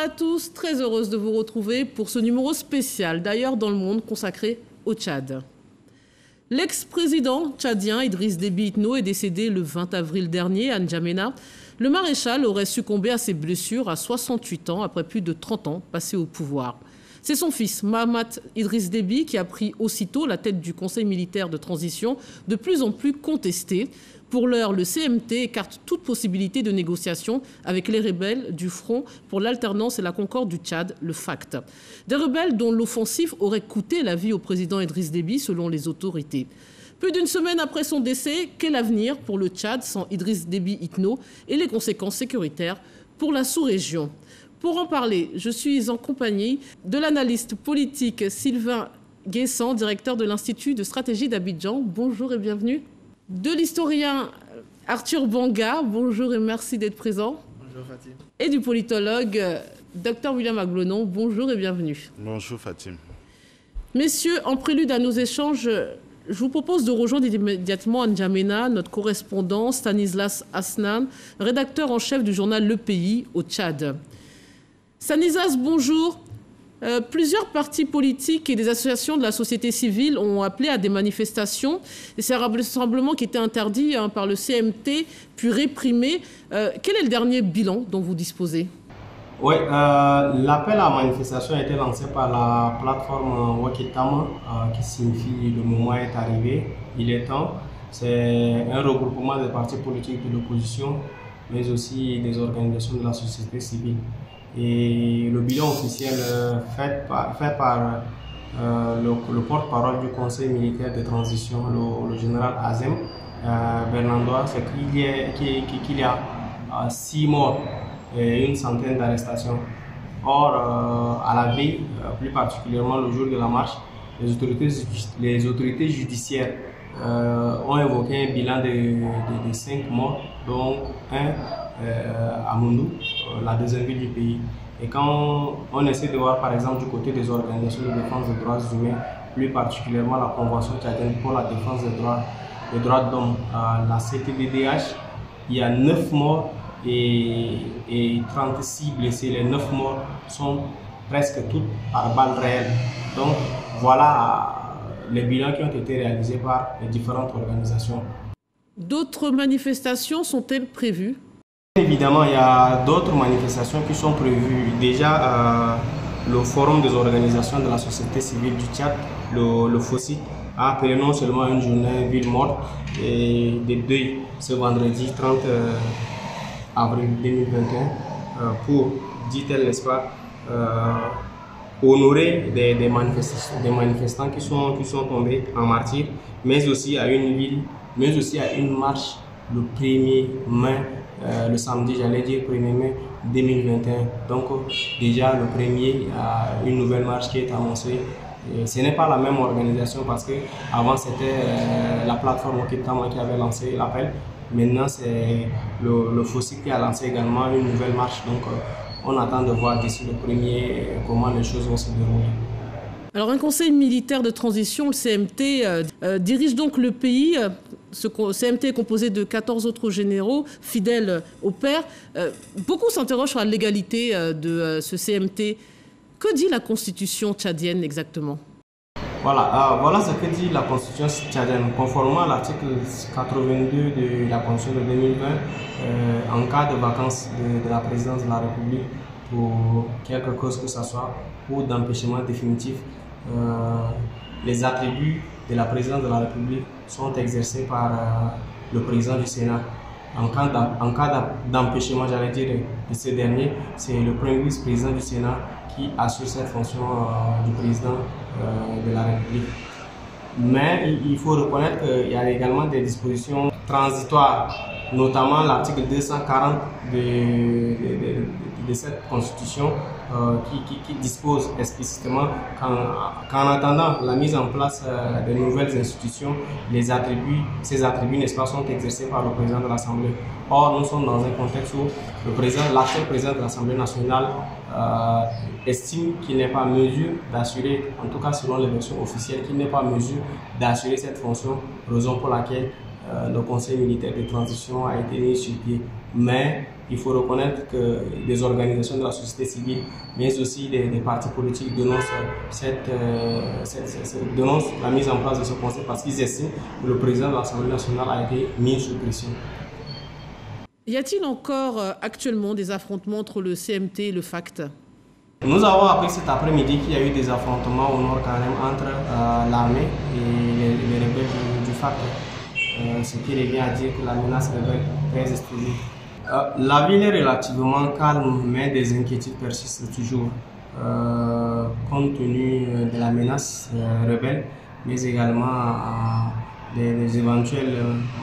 à tous, très heureuse de vous retrouver pour ce numéro spécial d'Ailleurs dans le monde consacré au Tchad. L'ex-président tchadien Idriss Déby Itno est décédé le 20 avril dernier à N'Djamena. Le maréchal aurait succombé à ses blessures à 68 ans après plus de 30 ans passés au pouvoir. C'est son fils, Mahamat Idriss Déby, qui a pris aussitôt la tête du Conseil militaire de transition, de plus en plus contesté. Pour l'heure, le CMT écarte toute possibilité de négociation avec les rebelles du Front pour l'alternance et la concorde du Tchad, le FACT. Des rebelles dont l'offensive aurait coûté la vie au président Idriss Déby, selon les autorités. Plus d'une semaine après son décès, quel avenir pour le Tchad sans Idriss Déby Itno et les conséquences sécuritaires pour la sous-région? Pour en parler, je suis en compagnie de l'analyste politique Sylvain Guessant, directeur de l'Institut de stratégie d'Abidjan. Bonjour et bienvenue. De l'historien Arthur Banga, bonjour et merci d'être présent. Bonjour Fatim. Et du politologue Dr William Aglonon, bonjour et bienvenue. Bonjour Fatim. Messieurs, en prélude à nos échanges, je vous propose de rejoindre immédiatement à N'Djamena notre correspondant Stanislas Asnan, rédacteur en chef du journal Le Pays au Tchad. Stanislas, bonjour. Plusieurs partis politiques et des associations de la société civile ont appelé à des manifestations. Et c'est un rassemblement qui était interdit par le CMT, puis réprimé. Quel est le dernier bilan dont vous disposez? Oui, l'appel à manifestation a été lancé par la plateforme Wakitama, qui signifie le moment est arrivé, il est temps. C'est un regroupement des partis politiques de l'opposition, mais aussi des organisations de la société civile. Et le bilan officiel fait par le porte-parole du Conseil militaire de transition, le général Azem Bernandois, c'est qu'il y a 6 morts et une centaine d'arrestations. Or, à la veille, plus particulièrement le jour de la marche, les autorités judiciaires ont évoqué un bilan de 5 morts, donc un à Moundou, la deuxième ville du pays. Et quand on essaie de voir par exemple du côté des organisations de défense des droits humains, plus particulièrement la Convention tchadienne pour la défense des droits de l'homme, la CTDDH, il y a 9 morts et 36 blessés. Les 9 morts sont presque toutes par balles réelles. Donc voilà les bilans qui ont été réalisés par les différentes organisations. D'autres manifestations sont-elles prévues? Évidemment, il y a d'autres manifestations qui sont prévues. Déjà, le Forum des organisations de la société civile du Tchad, le FOSIT, a appelé non seulement une journée ville morte et des deuils ce vendredi 30 avril 2021 pour, dit-elle, n'est-ce pas, honorer des manifestants qui sont tombés en martyrs, mais aussi à une ville, mais aussi à une marche le 1er mai. Le samedi, j'allais dire 1er mai 2021. Donc déjà le 1er, il y a une nouvelle marche qui est annoncée. Et ce n'est pas la même organisation parce que avant c'était la plateforme Okitama qui avait lancé l'appel. Maintenant c'est le FOSI qui a lancé également une nouvelle marche. Donc on attend de voir d'ici le 1er comment les choses vont se dérouler. Alors un conseil militaire de transition, le CMT, dirige donc le pays. Ce CMT est composé de 14 autres généraux fidèles au père. Beaucoup s'interrogent sur la légalité de ce CMT. Que dit la constitution tchadienne exactement? Voilà ce que dit la constitution tchadienne. Conformément à l'article 82 de la constitution de 2020, en cas de vacances de la présidence de la République pour quelque cause que ce soit ou d'empêchement définitif, les attributs de la présidence de la République sont exercés par le président du Sénat. En cas d'empêchement, j'allais dire, de ce dernier, c'est le premier vice-président du Sénat qui assure cette fonction du président de la République. Mais il faut reconnaître qu'il y a également des dispositions transitoires, notamment l'article 240 de cette constitution qui dispose explicitement qu'en attendant la mise en place de nouvelles institutions, ces attributs, n'est-ce pas, sont exercés par le président de l'Assemblée. Or, nous sommes dans un contexte où l'actuel président de l'Assemblée nationale estime qu'il n'est pas en mesure d'assurer, en tout cas selon les versions officielles, qu'il n'est pas en mesure d'assurer cette fonction, raison pour laquelle le conseil militaire de transition a été mis sur pied. Mais il faut reconnaître que des organisations de la société civile, mais aussi des partis politiques dénoncent, dénoncent la mise en place de ce conseil parce qu'ils estiment que le président de l'Assemblée nationale a été mis sous pression. Y a-t-il encore actuellement des affrontements entre le CMT et le FACT? Nous avons appris cet après-midi qu'il y a eu des affrontements au nord quand même entre l'armée et les rebelles du FACT. Ce qui revient à dire que la menace rebelle pèse toujours. La ville est relativement calme, mais des inquiétudes persistent toujours, compte tenu de la menace rebelle, mais également des éventuelles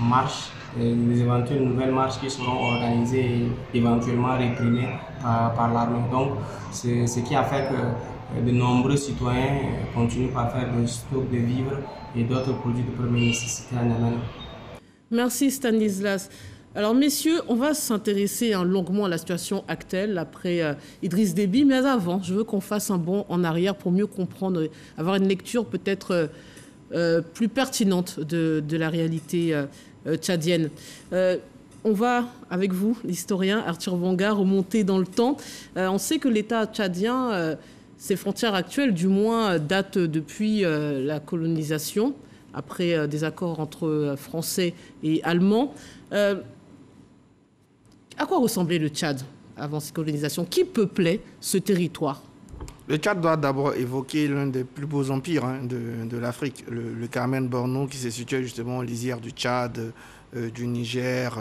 marches, des éventuelles nouvelles marches qui seront organisées et éventuellement réprimées par l'armée. Donc, c'est ce qui a fait que de nombreux citoyens continuent par faire des stocks de vivres et d'autres produits de première nécessité à N'Djamena. Merci Stanislas. Alors messieurs, on va s'intéresser longuement à la situation actuelle après Idriss Déby, mais avant, je veux qu'on fasse un bond en arrière pour mieux comprendre, avoir une lecture peut-être plus pertinente de la réalité tchadienne. On va, avec vous, l'historien Arthur Vanga, remonter dans le temps. On sait que l'État tchadien, ses frontières actuelles, du moins, datent depuis la colonisation, après des accords entre Français et Allemands. À quoi ressemblait le Tchad avant cette colonisation? Qui peuplait ce territoire? Le Tchad doit d'abord évoquer l'un des plus beaux empires de l'Afrique, le Carmen-Borno, qui se situait justement aux lisières du Tchad, du Niger,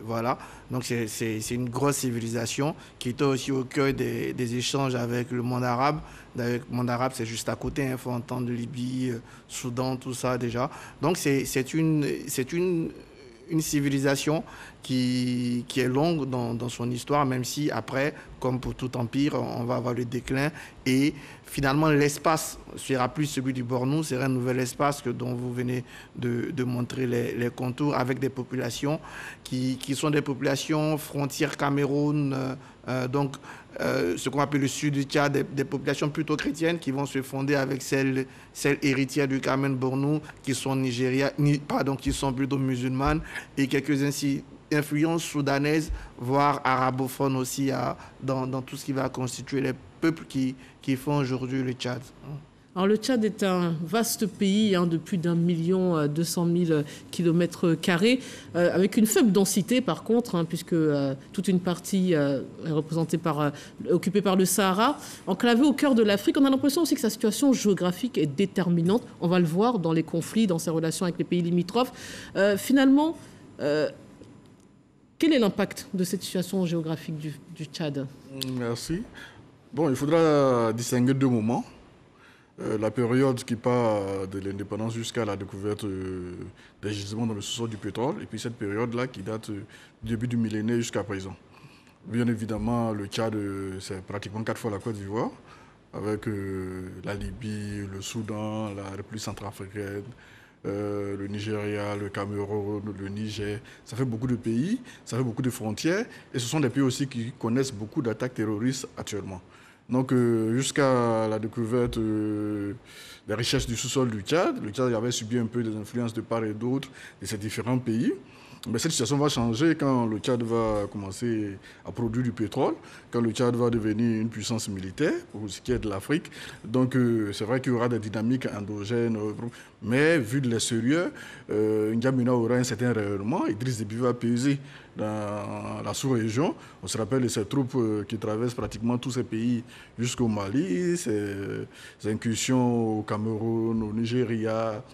voilà. Donc c'est une grosse civilisation qui était aussi au cœur des échanges avec le monde arabe. D'ailleurs, le monde arabe, c'est juste à côté, il faut entendre Libye, Soudan, tout ça déjà. Donc c'est une civilisation qui est longue dans son histoire, même si après, comme pour tout empire, on va avoir le déclin. Et finalement, l'espace sera plus celui du Bornou, c'est un nouvel espace dont vous venez de montrer les contours, avec des populations qui sont des populations frontières Cameroun, donc ce qu'on appelle le sud du Tchad, des populations plutôt chrétiennes qui vont se fonder avec celles héritières du Carmen-Bornou, qui sont qui sont plutôt musulmanes, et quelques influences soudanaises, voire arabophones aussi, dans tout ce qui va constituer les peuples qui font aujourd'hui le Tchad. Alors, le Tchad est un vaste pays de plus d'1,2 million km², avec une faible densité par contre, puisque toute une partie est occupée par le Sahara. Enclavé au cœur de l'Afrique, on a l'impression aussi que sa situation géographique est déterminante. On va le voir dans les conflits, dans ses relations avec les pays limitrophes. Finalement, quel est l'impact de cette situation géographique du Tchad? Merci. Bon, il faudra distinguer deux moments. La période qui part de l'indépendance jusqu'à la découverte des gisements dans le sous-sol du pétrole, et puis cette période-là qui date du début du millénaire jusqu'à présent. Bien évidemment, le Tchad, c'est pratiquement 4 fois la Côte d'Ivoire, avec la Libye, le Soudan, la République centrafricaine, le Nigeria, le Cameroun, le Niger. Ça fait beaucoup de pays, ça fait beaucoup de frontières, et ce sont des pays aussi qui connaissent beaucoup d'attaques terroristes actuellement. Donc, jusqu'à la découverte des richesses du sous-sol du Tchad, le Tchad avait subi un peu des influences de part et d'autre de ces différents pays. Mais cette situation va changer quand le Tchad va commencer à produire du pétrole, quand le Tchad va devenir une puissance militaire, pour ce qui est de l'Afrique. Donc, c'est vrai qu'il y aura des dynamiques endogènes, mais vu de l'extérieur, N'Djamena aura un certain rayonnement. Idriss Déby va peser dans la sous-région. On se rappelle de ces troupes qui traversent pratiquement tous ces pays jusqu'au Mali, ces incursions au Cameroun, au Nigeria,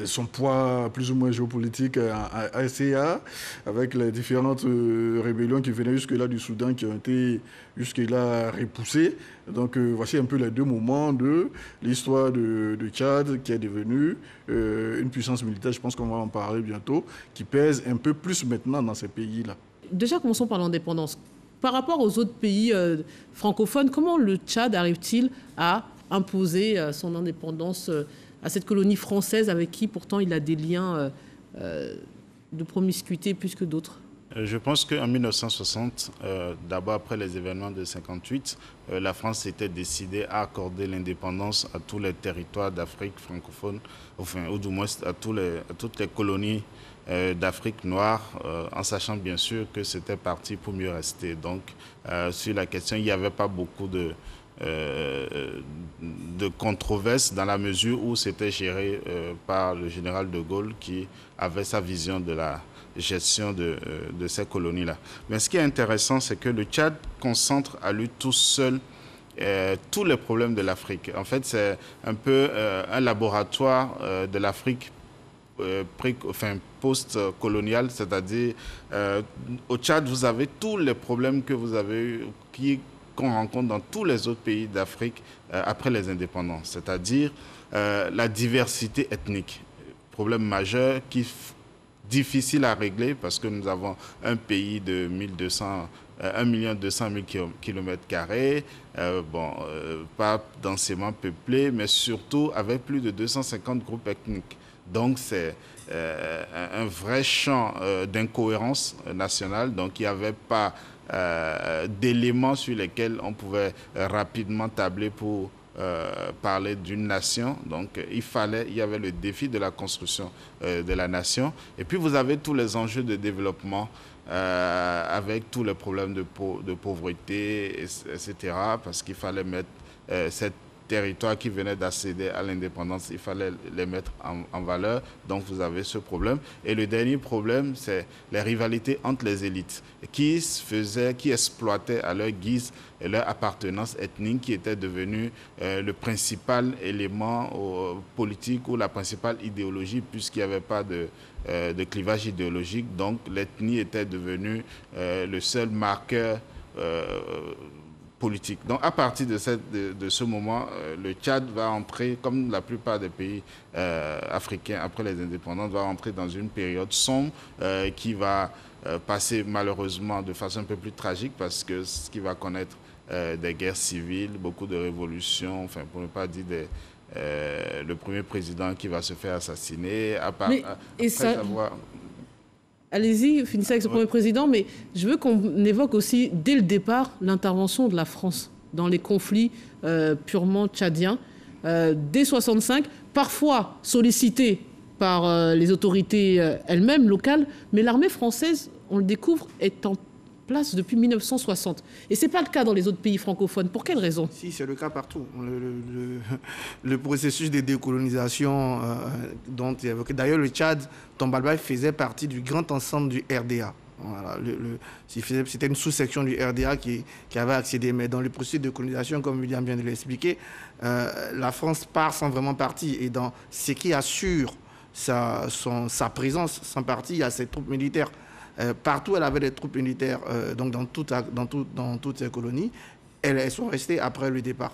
son poids plus ou moins géopolitique à ACA, avec les différentes rébellions qui venaient jusque-là du Soudan, qui ont été jusque-là repoussées. Donc voici un peu les deux moments de l'histoire de Tchad, qui est devenue une puissance militaire, je pense qu'on va en parler bientôt, qui pèse un peu plus maintenant dans ces pays-là. Déjà, commençons par l'indépendance. Par rapport aux autres pays francophones, comment le Tchad arrive-t-il à imposer son indépendance à cette colonie française avec qui pourtant il a des liens de promiscuité plus que d'autres? Je pense qu'en 1960, d'abord après les événements de 58, la France s'était décidée à accorder l'indépendance à tous les territoires d'Afrique francophone, enfin, ou du moins à toutes les colonies d'Afrique noire, en sachant bien sûr que c'était parti pour mieux rester. Donc, sur la question, il n'y avait pas beaucoup de controverses dans la mesure où c'était géré par le général de Gaulle qui avait sa vision de la gestion de ces colonies-là. Mais ce qui est intéressant, c'est que le Tchad concentre à lui tout seul tous les problèmes de l'Afrique. En fait, c'est un peu un laboratoire de l'Afrique post-coloniale, c'est-à-dire au Tchad, vous avez tous les problèmes que vous avez qu'on rencontre dans tous les autres pays d'Afrique après les indépendances, c'est-à-dire la diversité ethnique, problème majeur qui difficile à régler parce que nous avons un pays de 1 200 000 km², pas densément peuplé, mais surtout avec plus de 250 groupes ethniques. Donc c'est un vrai champ d'incohérence nationale, donc il n'y avait pas d'éléments sur lesquels on pouvait rapidement tabler pour parler d'une nation. Donc il y avait le défi de la construction de la nation. Et puis vous avez tous les enjeux de développement avec tous les problèmes de pauvreté, etc. Parce qu'il fallait mettre cette territoires qui venaient d'accéder à l'indépendance, il fallait les mettre en valeur. Donc vous avez ce problème. Et le dernier problème, c'est les rivalités entre les élites qui exploitaient à leur guise leur appartenance ethnique, qui était devenue le principal élément politique ou la principale idéologie, puisqu'il n'y avait pas de clivage idéologique. Donc l'ethnie était devenue le seul marqueur politique. Donc à partir de ce moment, le Tchad va entrer, comme la plupart des pays africains après les indépendances, va entrer dans une période sombre qui va passer malheureusement de façon un peu plus tragique, parce que ce qui va connaître des guerres civiles, beaucoup de révolutions, enfin pour ne pas dire le premier président qui va se faire assassiner. Allez-y, finissez avec ce premier président, mais je veux qu'on évoque aussi, dès le départ, l'intervention de la France dans les conflits purement tchadiens. Dès 1965, parfois sollicitée par les autorités elles-mêmes locales, mais l'armée française, on le découvre, est en place depuis 1960. Et ce n'est pas le cas dans les autres pays francophones. Pour quelle raison? Si, c'est le cas partout. Le processus de décolonisation dont il évoqué. D'ailleurs, le Tchad, Tombalbaye faisait partie du grand ensemble du RDA. Voilà, c'était une sous-section du RDA qui avait accédé. Mais dans le processus de colonisation, comme William vient de l'expliquer, la France part sans vraiment partie. Et dans ce qui assure sa présence sans partie, il y a ses troupes militaires. Partout, elle avait des troupes militaires, donc dans toutes ces colonies. Elles sont restées après le départ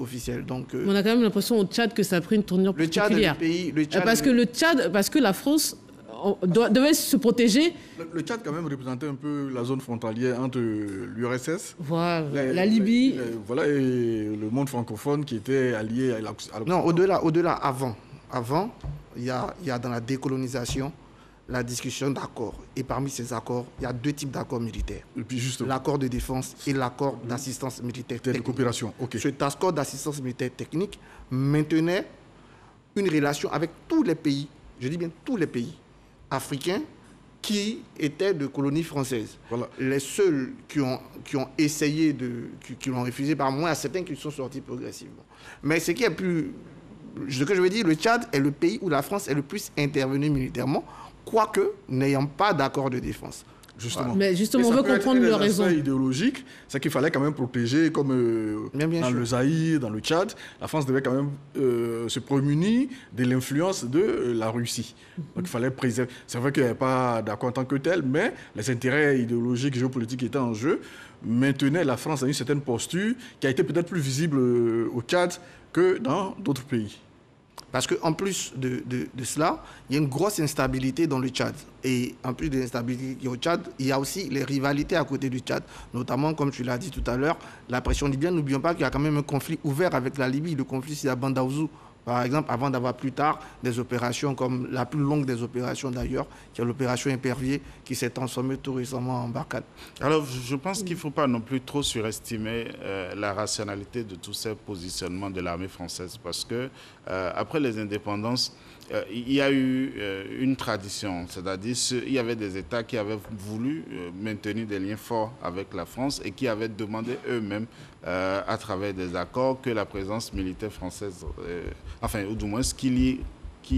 officiel. Donc, on a quand même l'impression au Tchad que ça a pris une tournure particulière. Parce que la France devait se protéger. Le Tchad quand même représentait un peu la zone frontalière entre l'URSS, voilà, la Libye, voilà, et le monde francophone qui était allié à l'Occident. Non, au-delà, avant, il y a dans la décolonisation la discussion d'accords. Et parmi ces accords, il y a deux types d'accords militaires. L'accord de défense et l'accord d'assistance militaire technique. De coopération, ok. Cet accord d'assistance militaire technique maintenait une relation avec tous les pays, je dis bien tous les pays africains qui étaient de colonies françaises. Voilà. Les seuls qui ont essayé qui l'ont refusé, par moins à certains qui sont sortis progressivement. Mais ce que je veux dire, le Tchad est le pays où la France est le plus intervenue militairement, quoique n'ayant pas d'accord de défense. Justement. Mais justement, on veut comprendre leur raison. L'aspect idéologique, c'est qu'il fallait quand même protéger, comme dans le Zaïre, dans le Tchad, la France devait quand même se prémunir de l'influence de la Russie. Donc il fallait préserver. C'est vrai qu'il n'y avait pas d'accord en tant que tel, mais les intérêts idéologiques, géopolitiques qui étaient en jeu maintenaient la France dans une certaine posture qui a été peut-être plus visible au Tchad que dans d'autres pays. Parce qu'en plus de cela, il y a une grosse instabilité dans le Tchad. Et en plus de l'instabilité au Tchad, il y a aussi les rivalités à côté du Tchad. Notamment, comme tu l'as dit tout à l'heure, la pression libyenne. N'oublions pas qu'il y a quand même un conflit ouvert avec la Libye. Le conflit, c'est à Bandaouzou Par exemple, avant d'avoir plus tard des opérations comme la plus longue des opérations d'ailleurs, qui est l'opération Épervier, qui s'est transformée tout récemment en barricade. Alors, je pense qu'il ne faut pas non plus trop surestimer la rationalité de tous ces positionnements de l'armée française, parce que après les indépendances, il y a eu une tradition, c'est-à-dire il y avait des États qui avaient voulu maintenir des liens forts avec la France et qui avaient demandé eux-mêmes, à travers des accords, que la présence militaire française, enfin, ou du moins qu'il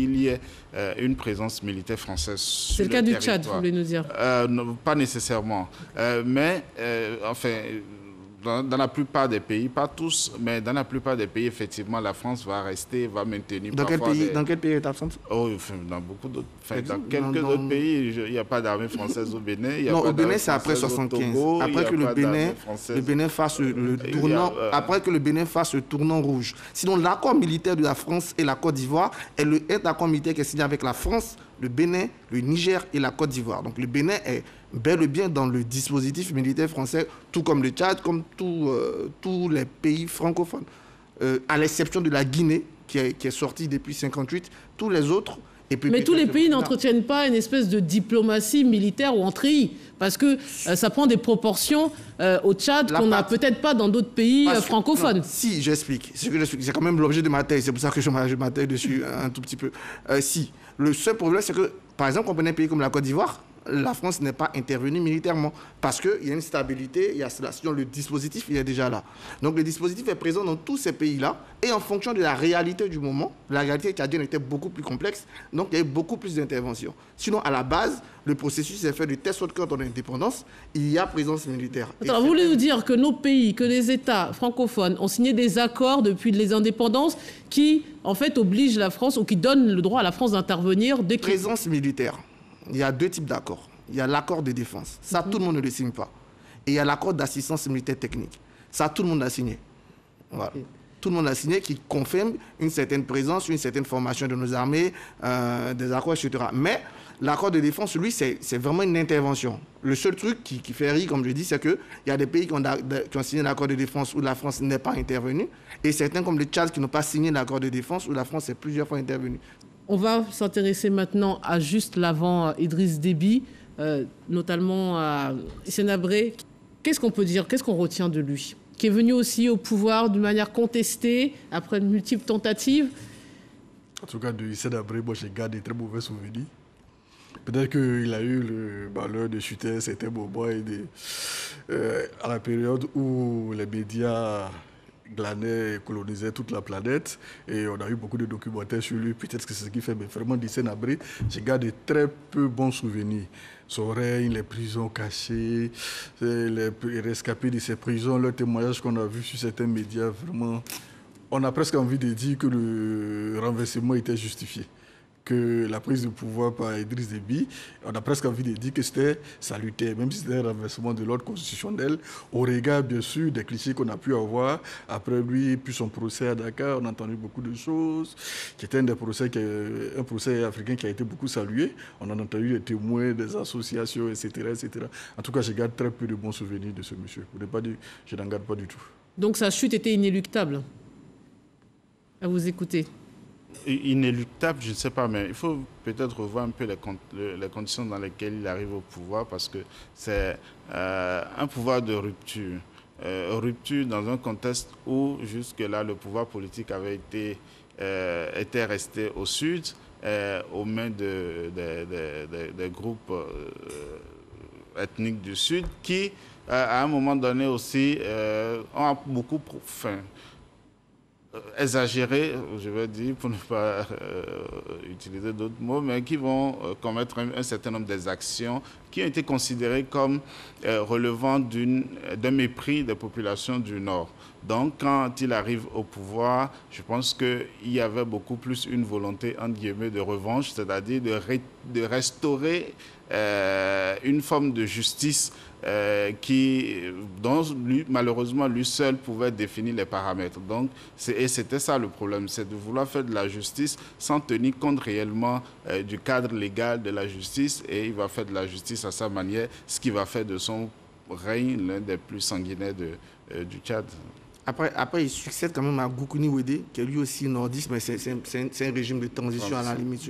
y ait une présence militaire française sur le territoire. C'est le cas du Tchad, vous voulez nous dire? Non, pas nécessairement. Mais, enfin, dans la plupart des pays, pas tous, mais dans la plupart des pays, effectivement, la France va maintenir... Dans quel pays est absente? Oh, enfin, dans beaucoup d'autres... Enfin, dans quelques autres pays, il n'y a pas d'armée française au Bénin. Non, au Bénin, c'est après 75. Après que le Bénin fasse le tournant, après que le Bénin fasse le tournant rouge. Sinon, l'accord militaire de la France et la Côte d'Ivoire est l'accord militaire qui est signé avec la France, le Bénin, le Niger et la Côte d'Ivoire. Donc le Bénin est bel et bien dans le dispositif militaire français, tout comme le Tchad, comme tous les pays francophones. À l'exception de la Guinée, qui est sortie depuis 1958, tous les autres... Mais tous les pays n'entretiennent pas une espèce de diplomatie militaire ou en treillis, parce que ça prend des proportions au Tchad qu'on n'a peut-être pas dans d'autres pays francophones. Non, si, j'explique. C'est quand même l'objet de ma thèse, c'est pour ça que je m'attaque dessus un tout petit peu. Si, le seul problème, c'est que, par exemple, on prenait un pays comme la Côte d'Ivoire, la France n'est pas intervenue militairement parce qu'il y a une stabilité, il y a cela. Sinon, le dispositif, il est déjà là. Donc, le dispositif est présent dans tous ces pays-là et en fonction de la réalité du moment, la réalité tchadienne était beaucoup plus complexe, donc il y a eu beaucoup plus d'interventions. Sinon, à la base, le processus est fait de telle sorte que quand on a indépendance, il y a présence militaire. Attends, vous voulez nous dire que nos pays, que les États francophones ont signé des accords depuis les indépendances qui, en fait, obligent la France ou qui donnent le droit à la France d'intervenir dès qu'il... Présence militaire. Il y a deux types d'accords. Il y a l'accord de défense. Ça, tout le monde ne le signe pas. Et il y a l'accord d'assistance militaire technique. Ça, tout le monde l'a signé. Voilà. Tout le monde l'a signé, qui confirme une certaine présence, une certaine formation de nos armées, des accords, etc. Mais l'accord de défense, lui, c'est vraiment une intervention. Le seul truc qui fait rire, comme je dis, c'est qu'il y a des pays qui ont signé l'accord de défense où la France n'est pas intervenue, et certains, comme le Tchad, qui n'ont pas signé l'accord de défense où la France est plusieurs fois intervenue. On va s'intéresser maintenant à juste l'avant Idriss Déby, notamment à Hissène Habré. Qu'est-ce qu'on peut dire, qu'est-ce qu'on retient de lui? Qui est venu aussi au pouvoir d'une manière contestée, après de multiples tentatives. En tout cas, de Hissène Habré, moi, j'ai gardé de très mauvais souvenirs. Peut-être qu'il a eu le malheur de chuter certains moments à la période où les médias glanaient et colonisaient toute la planète. Et on a eu beaucoup de documentaires sur lui. Peut-être que c'est ce qui fait. Mais vraiment, d'Hissène Habré, j'ai gardé très peu bons souvenirs. Son règne, les prisons cachées, les rescapés de ces prisons, leurs témoignages qu'on a vus sur certains médias, vraiment, on a presque envie de dire que le renversement était justifié. Que la prise de pouvoir par Idriss Déby, on a presque envie de dire que c'était salutaire, même si c'était un renversement de l'ordre constitutionnel, au regard, bien sûr, des clichés qu'on a pu avoir après lui, puis son procès à Dakar. On a entendu beaucoup de choses, qui était un procès africain qui a été beaucoup salué. On a entendu des témoins, des associations, etc., etc. En tout cas, je garde très peu de bons souvenirs de ce monsieur. Vous n'avez pas dit, je n'en garde pas du tout. Donc sa chute était inéluctable. À vous écouter. Inéluctable, je ne sais pas, mais il faut peut-être revoir un peu les conditions dans lesquelles il arrive au pouvoir, parce que c'est un pouvoir de rupture. Rupture dans un contexte où jusque-là le pouvoir politique était resté au sud, aux mains des groupes ethniques du sud qui, à un moment donné aussi, ont beaucoup... exagérés, je vais dire, pour ne pas utiliser d'autres mots, mais qui vont commettre un certain nombre d'actions qui ont été considérées comme relevant d'un mépris des populations du Nord. Donc, quand il arrive au pouvoir, je pense qu'il y avait beaucoup plus une volonté, entre guillemets, de revanche, c'est-à-dire de restaurer une forme de justice dont lui, malheureusement, lui seul pouvait définir les paramètres. Donc, c'était ça le problème, c'est de vouloir faire de la justice sans tenir compte réellement du cadre légal de la justice, et il va faire de la justice à sa manière, ce qui va faire de son règne l'un des plus sanguinaires du Tchad. Après, il succède quand même à Goukouni Ouédé, qui est lui aussi nordiste, mais c'est un régime de transition à la limite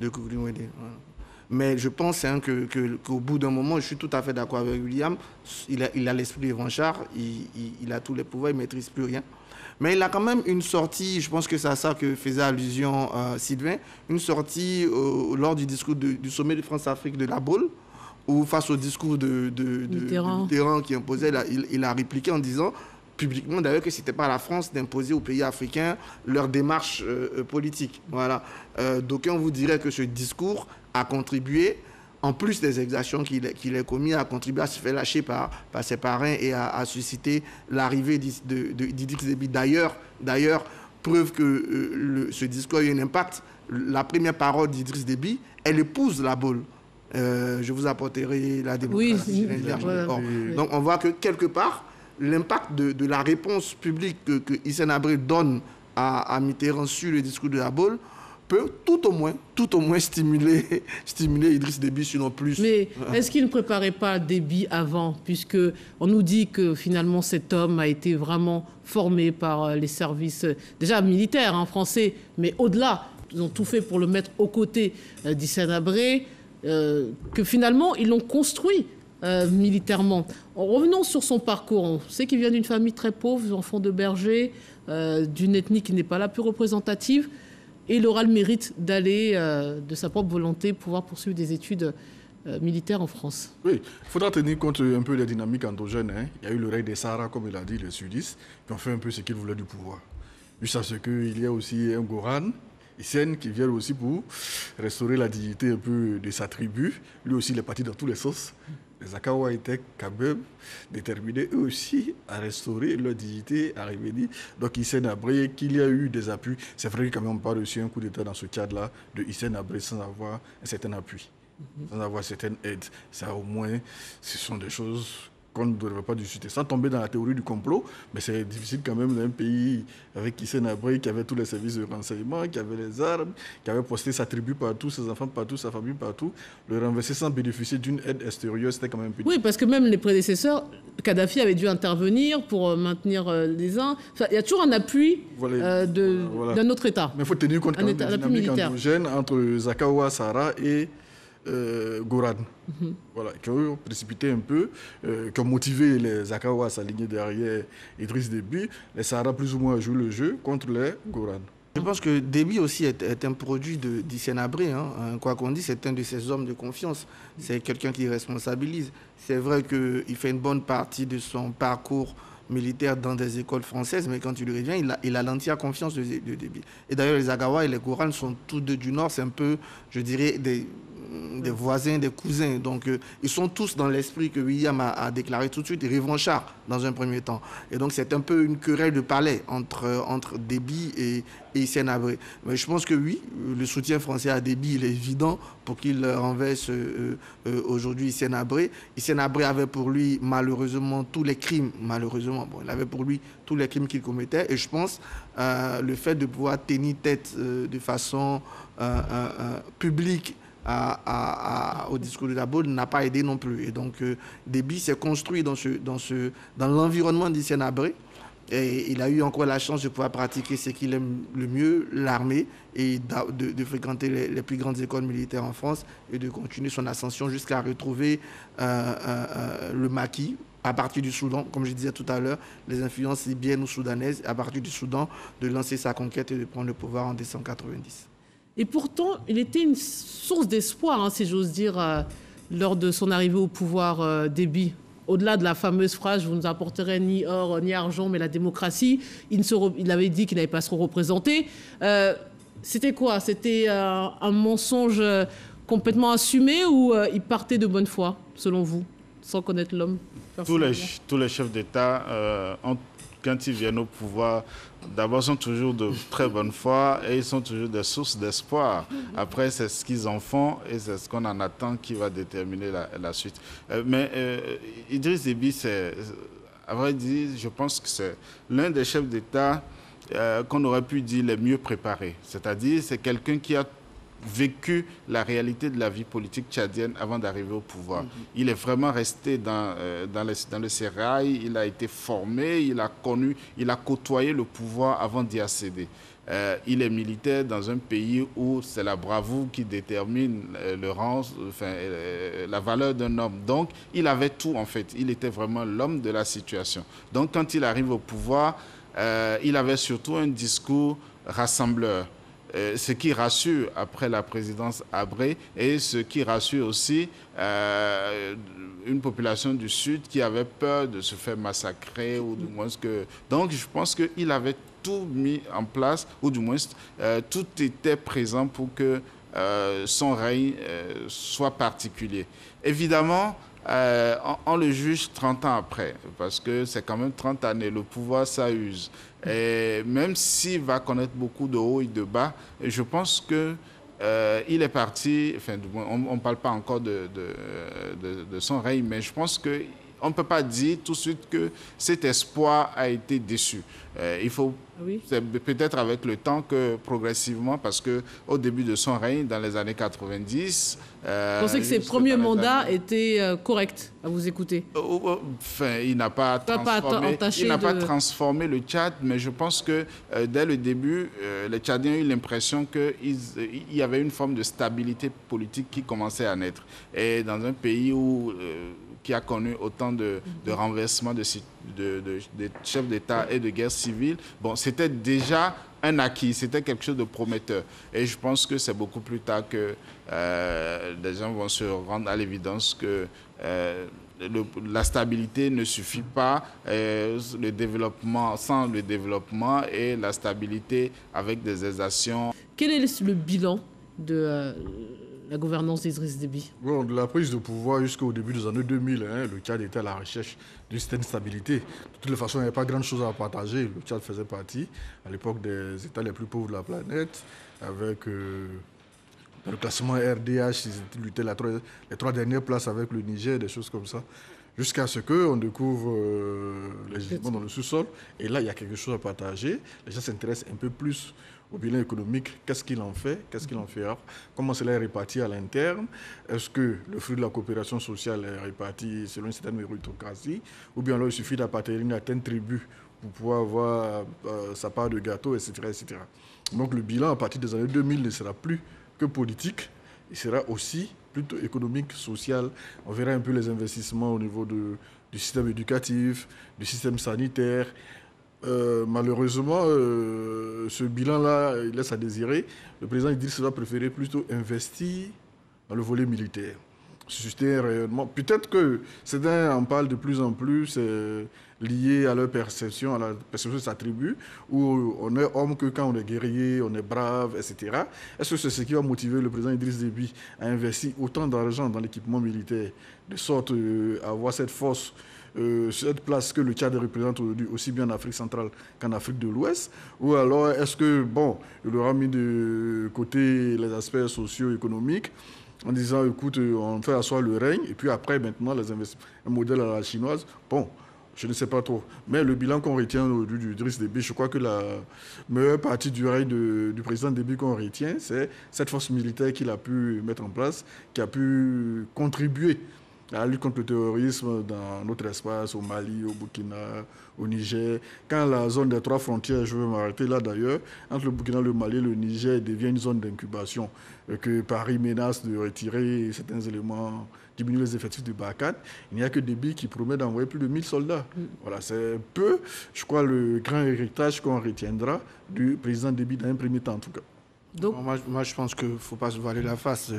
de Goukouni Ouédé. Voilà. Mais je pense qu'au bout d'un moment, je suis tout à fait d'accord avec William, il a l'esprit revanchard, il a tous les pouvoirs, il ne maîtrise plus rien. Mais il a quand même une sortie, je pense que c'est à ça que faisait allusion Sylvain, une sortie lors du discours du sommet de France-Afrique de La Baule, où face au discours de Mitterrand qui imposait, il a répliqué en disant publiquement d'ailleurs que ce n'était pas à la France d'imposer aux pays africains leur démarche politique. Voilà. D'aucuns vous diraient que ce discours a contribué, en plus des exactions qu'il a commis, a contribué à se faire lâcher par ses parrains et à susciter l'arrivée d'Idriss Déby. D'ailleurs, preuve que ce discours a eu un impact, la première parole d'Idriss Déby, elle épouse La Baule. Je vous apporterai la démocratie. Oui, donc on voit que quelque part, l'impact de la réponse publique que Hissène Habré donne à Mitterrand sur le discours de La Baule peut tout au moins stimuler Idriss Déby, sinon plus. Mais est-ce qu'il ne préparait pas Déby avant, puisque on nous dit que finalement cet homme a été vraiment formé par les services déjà militaires français, mais au-delà, ils ont tout fait pour le mettre aux côtés d'Hissène Habré, que finalement ils l'ont construit militairement. Revenons sur son parcours. On sait qu'il vient d'une famille très pauvre, enfant de berger, d'une ethnie qui n'est pas la plus représentative. Et il aura le mérite d'aller, de sa propre volonté, pouvoir poursuivre des études militaires en France. Oui, il faudra tenir compte un peu des dynamiques endogènes. Il y a eu le règne des Sahara, comme il a dit, les sudistes, qui ont fait un peu ce qu'ils voulaient du pouvoir. Juste à ce qu'il y a aussi un Goran, Hissène, qui vient aussi pour restaurer la dignité un peu de sa tribu. Lui aussi, il est parti dans tous les sens. Les Akawa étaient quand même déterminés eux aussi à restaurer leur dignité, à revenir. Donc Hissène Habré, qu'il y a eu des appuis. C'est vrai que quand même on n'a pas reçu un coup d'État dans ce cadre-là de Hissène Habré sans avoir un certain appui, sans avoir certaine aide. Ça au moins, ce sont des choses qu'on ne devrait pas discuter. Sans tomber dans la théorie du complot, mais c'est difficile quand même dans un pays avec Hissène Habré qui avait tous les services de renseignement, qui avait les armes, qui avait posté sa tribu partout, ses enfants partout, sa famille partout. Le renverser sans bénéficier d'une aide extérieure, c'était quand même plus difficile. Oui, parce que même les prédécesseurs, Kadhafi avait dû intervenir pour maintenir les uns. Enfin, il y a toujours un appui d'un autre État. Mais il faut tenir compte quand même des dynamiques endogènes entre Zakawa, Sahara et Goran, voilà, qui ont précipité un peu, qui ont motivé les Akawa à s'aligner derrière Idriss Déby. Les Sahara plus ou moins jouent le jeu contre les Goran. Je pense que Déby aussi est un produit d'Hissène Habré. Quoi qu'on dise, c'est un de ses hommes de confiance. C'est quelqu'un qui responsabilise. C'est vrai qu'il fait une bonne partie de son parcours militaire dans des écoles françaises, mais quand il revient, il a l'entière confiance de Déby. Et d'ailleurs, les Agawa et les Goran sont tous deux du Nord. C'est un peu, je dirais, des voisins, des cousins. Donc, ils sont tous dans l'esprit que William a déclaré tout de suite, revanchard dans un premier temps. Et donc, c'est un peu une querelle de palais entre Déby et Hissène Habré. Mais je pense que oui, le soutien français à Déby, il est évident pour qu'il renverse aujourd'hui Hissène Habré. Hissène Habré avait pour lui, malheureusement, tous les crimes. Malheureusement, il avait pour lui tous les crimes qu'il commettait. Et je pense le fait de pouvoir tenir tête de façon publique au discours de La Baule n'a pas aidé non plus. Et donc, Déby s'est construit dans l'environnement d'Hissène Habré. Et il a eu encore la chance de pouvoir pratiquer ce qu'il aime le mieux, l'armée, et de fréquenter les plus grandes écoles militaires en France et de continuer son ascension jusqu'à retrouver le maquis à partir du Soudan, comme je disais tout à l'heure, les influences libyennes ou soudanaises, à partir du Soudan, de lancer sa conquête et de prendre le pouvoir en décembre 90. Et pourtant, il était une source d'espoir, si j'ose dire, lors de son arrivée au pouvoir, Déby. Au-delà de la fameuse phrase « je ne vous apporterai ni or ni argent, mais la démocratie », il avait dit qu'il n'allait pas se représenter. C'était quoi? C'était un mensonge complètement assumé ou il partait de bonne foi, selon vous, sans connaître l'homme? Tous les chefs d'État, quand ils viennent au pouvoir, d'abord sont toujours de très bonne foi et ils sont toujours des sources d'espoir. Après, c'est ce qu'ils en font et c'est ce qu'on en attend qui va déterminer la suite. Mais Idriss Déby, à vrai dire, je pense que c'est l'un des chefs d'État qu'on aurait pu dire les mieux préparés. C'est-à-dire, c'est quelqu'un qui a vécu la réalité de la vie politique tchadienne avant d'arriver au pouvoir. Il est vraiment resté dans le sérail, il a été formé, il a côtoyé le pouvoir avant d'y accéder. Il est militaire dans un pays où c'est la bravoure qui détermine le rang, la valeur d'un homme. Donc, il avait tout en fait. Il était vraiment l'homme de la situation. Donc, quand il arrive au pouvoir, il avait surtout un discours rassembleur. Ce qui rassure après la présidence Habré et ce qui rassure aussi une population du Sud qui avait peur de se faire massacrer ou du moins que... Donc je pense qu'il avait tout mis en place ou du moins tout était présent pour que son règne soit particulier. Évidemment, on le juge 30 ans après, parce que c'est quand même 30 années, le pouvoir ça use. Et même s'il va connaître beaucoup de hauts et de bas, je pense que il est parti, enfin, on ne parle pas encore de son règne, mais je pense que on ne peut pas dire tout de suite que cet espoir a été déçu. Il faut, c'est peut-être avec le temps que progressivement, parce qu'au début de son règne, dans les années 90... Vous pensez que ses premiers mandats étaient corrects, à vous écouter? Enfin, il n'a pas transformé le Tchad, mais je pense que dès le début, les Tchadiens ont eu l'impression qu'il y avait une forme de stabilité politique qui commençait à naître. Et dans un pays où... qui a connu autant de renversements de chefs d'État et de guerre civile, bon, c'était déjà un acquis, c'était quelque chose de prometteur. Et je pense que c'est beaucoup plus tard que les gens vont se rendre à l'évidence que la stabilité ne suffit pas, le développement, sans le développement et la stabilité avec des exactions. Quel est le bilan de la gouvernance d'Idriss Déby? Bon, de la prise de pouvoir jusqu'au début des années 2000, le Tchad était à la recherche d'une certaine stabilité. De toutes les façons, il n'y avait pas grand-chose à partager. Le Tchad faisait partie, à l'époque, des États les plus pauvres de la planète, avec le classement RDH, ils luttaient les 3 dernières places avec le Niger, des choses comme ça. Jusqu'à ce qu'on découvre les gisements dans le sous-sol. Et là, il y a quelque chose à partager. Les gens s'intéressent un peu plus au bilan économique. Qu'est-ce qu'il en fait? Qu'est-ce qu'il en fera? Comment cela est réparti à l'interne? Est-ce que le fruit de la coopération sociale est réparti selon une certaine méritocratie? Ou bien alors il suffit d'appartenir à une certaine tribu pour pouvoir avoir sa part de gâteau, etc., etc. Donc le bilan à partir des années 2000 ne sera plus que politique. Il sera aussi plutôt économique, social. On verra un peu les investissements au niveau du système éducatif, du système sanitaire. Malheureusement, ce bilan-là, il laisse à désirer. Le président Idriss Déby préférait plutôt investir dans le volet militaire. Susciter un rayonnement. Peut-être que certains en parlent de plus en plus lié à leur perception, à la perception de sa tribu, où on est homme que quand on est guerrier, on est brave, etc. Est-ce que c'est ce qui va motiver le président Idriss Déby à investir autant d'argent dans l'équipement militaire, de sorte à avoir cette force, cette place que le Tchad représente aujourd'hui, aussi bien en Afrique centrale qu'en Afrique de l'Ouest? Ou alors est-ce que, bon, il aura mis de côté les aspects socio-économiques en disant, écoute, on fait asseoir le règne, et puis après, maintenant, les investissements, un modèle à la chinoise? Bon, je ne sais pas trop. Mais le bilan qu'on retient aujourd'hui d'Idriss Déby, je crois que la meilleure partie du règne du président Déby qu'on retient, c'est cette force militaire qu'il a pu mettre en place, qui a pu contribuer à la lutte contre le terrorisme dans notre espace, au Mali, au Burkina, au Niger. Quand la zone des 3 frontières, je vais m'arrêter là d'ailleurs, entre le Burkina, le Mali et le Niger devient une zone d'incubation, que Paris menace de retirer certains éléments, diminuer les effectifs de Barkhane, il n'y a que Déby qui promet d'envoyer plus de 1000 soldats. Voilà, c'est peu, je crois, le grand héritage qu'on retiendra du président Déby dans un premier temps en tout cas. Donc, moi, je pense qu'il ne faut pas se voiler la face.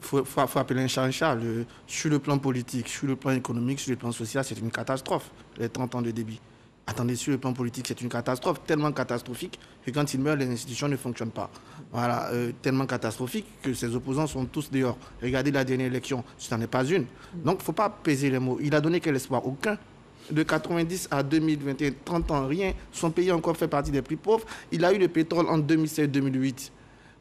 Faut appeler un chat un chat. Sur le plan politique, sur le plan économique, sur le plan social, c'est une catastrophe, les 30 ans de Déby. Attendez, sur le plan politique, c'est une catastrophe, tellement catastrophique que quand il meurt, les institutions ne fonctionnent pas. Voilà, tellement catastrophique que ses opposants sont tous dehors. Regardez la dernière élection, ce n'en est pas une. Donc, il ne faut pas peser les mots. Il a donné quel espoir? Aucun. De 90 à 2021, 30 ans, rien. Son pays a encore fait partie des plus pauvres. Il a eu le pétrole en 2007-2008.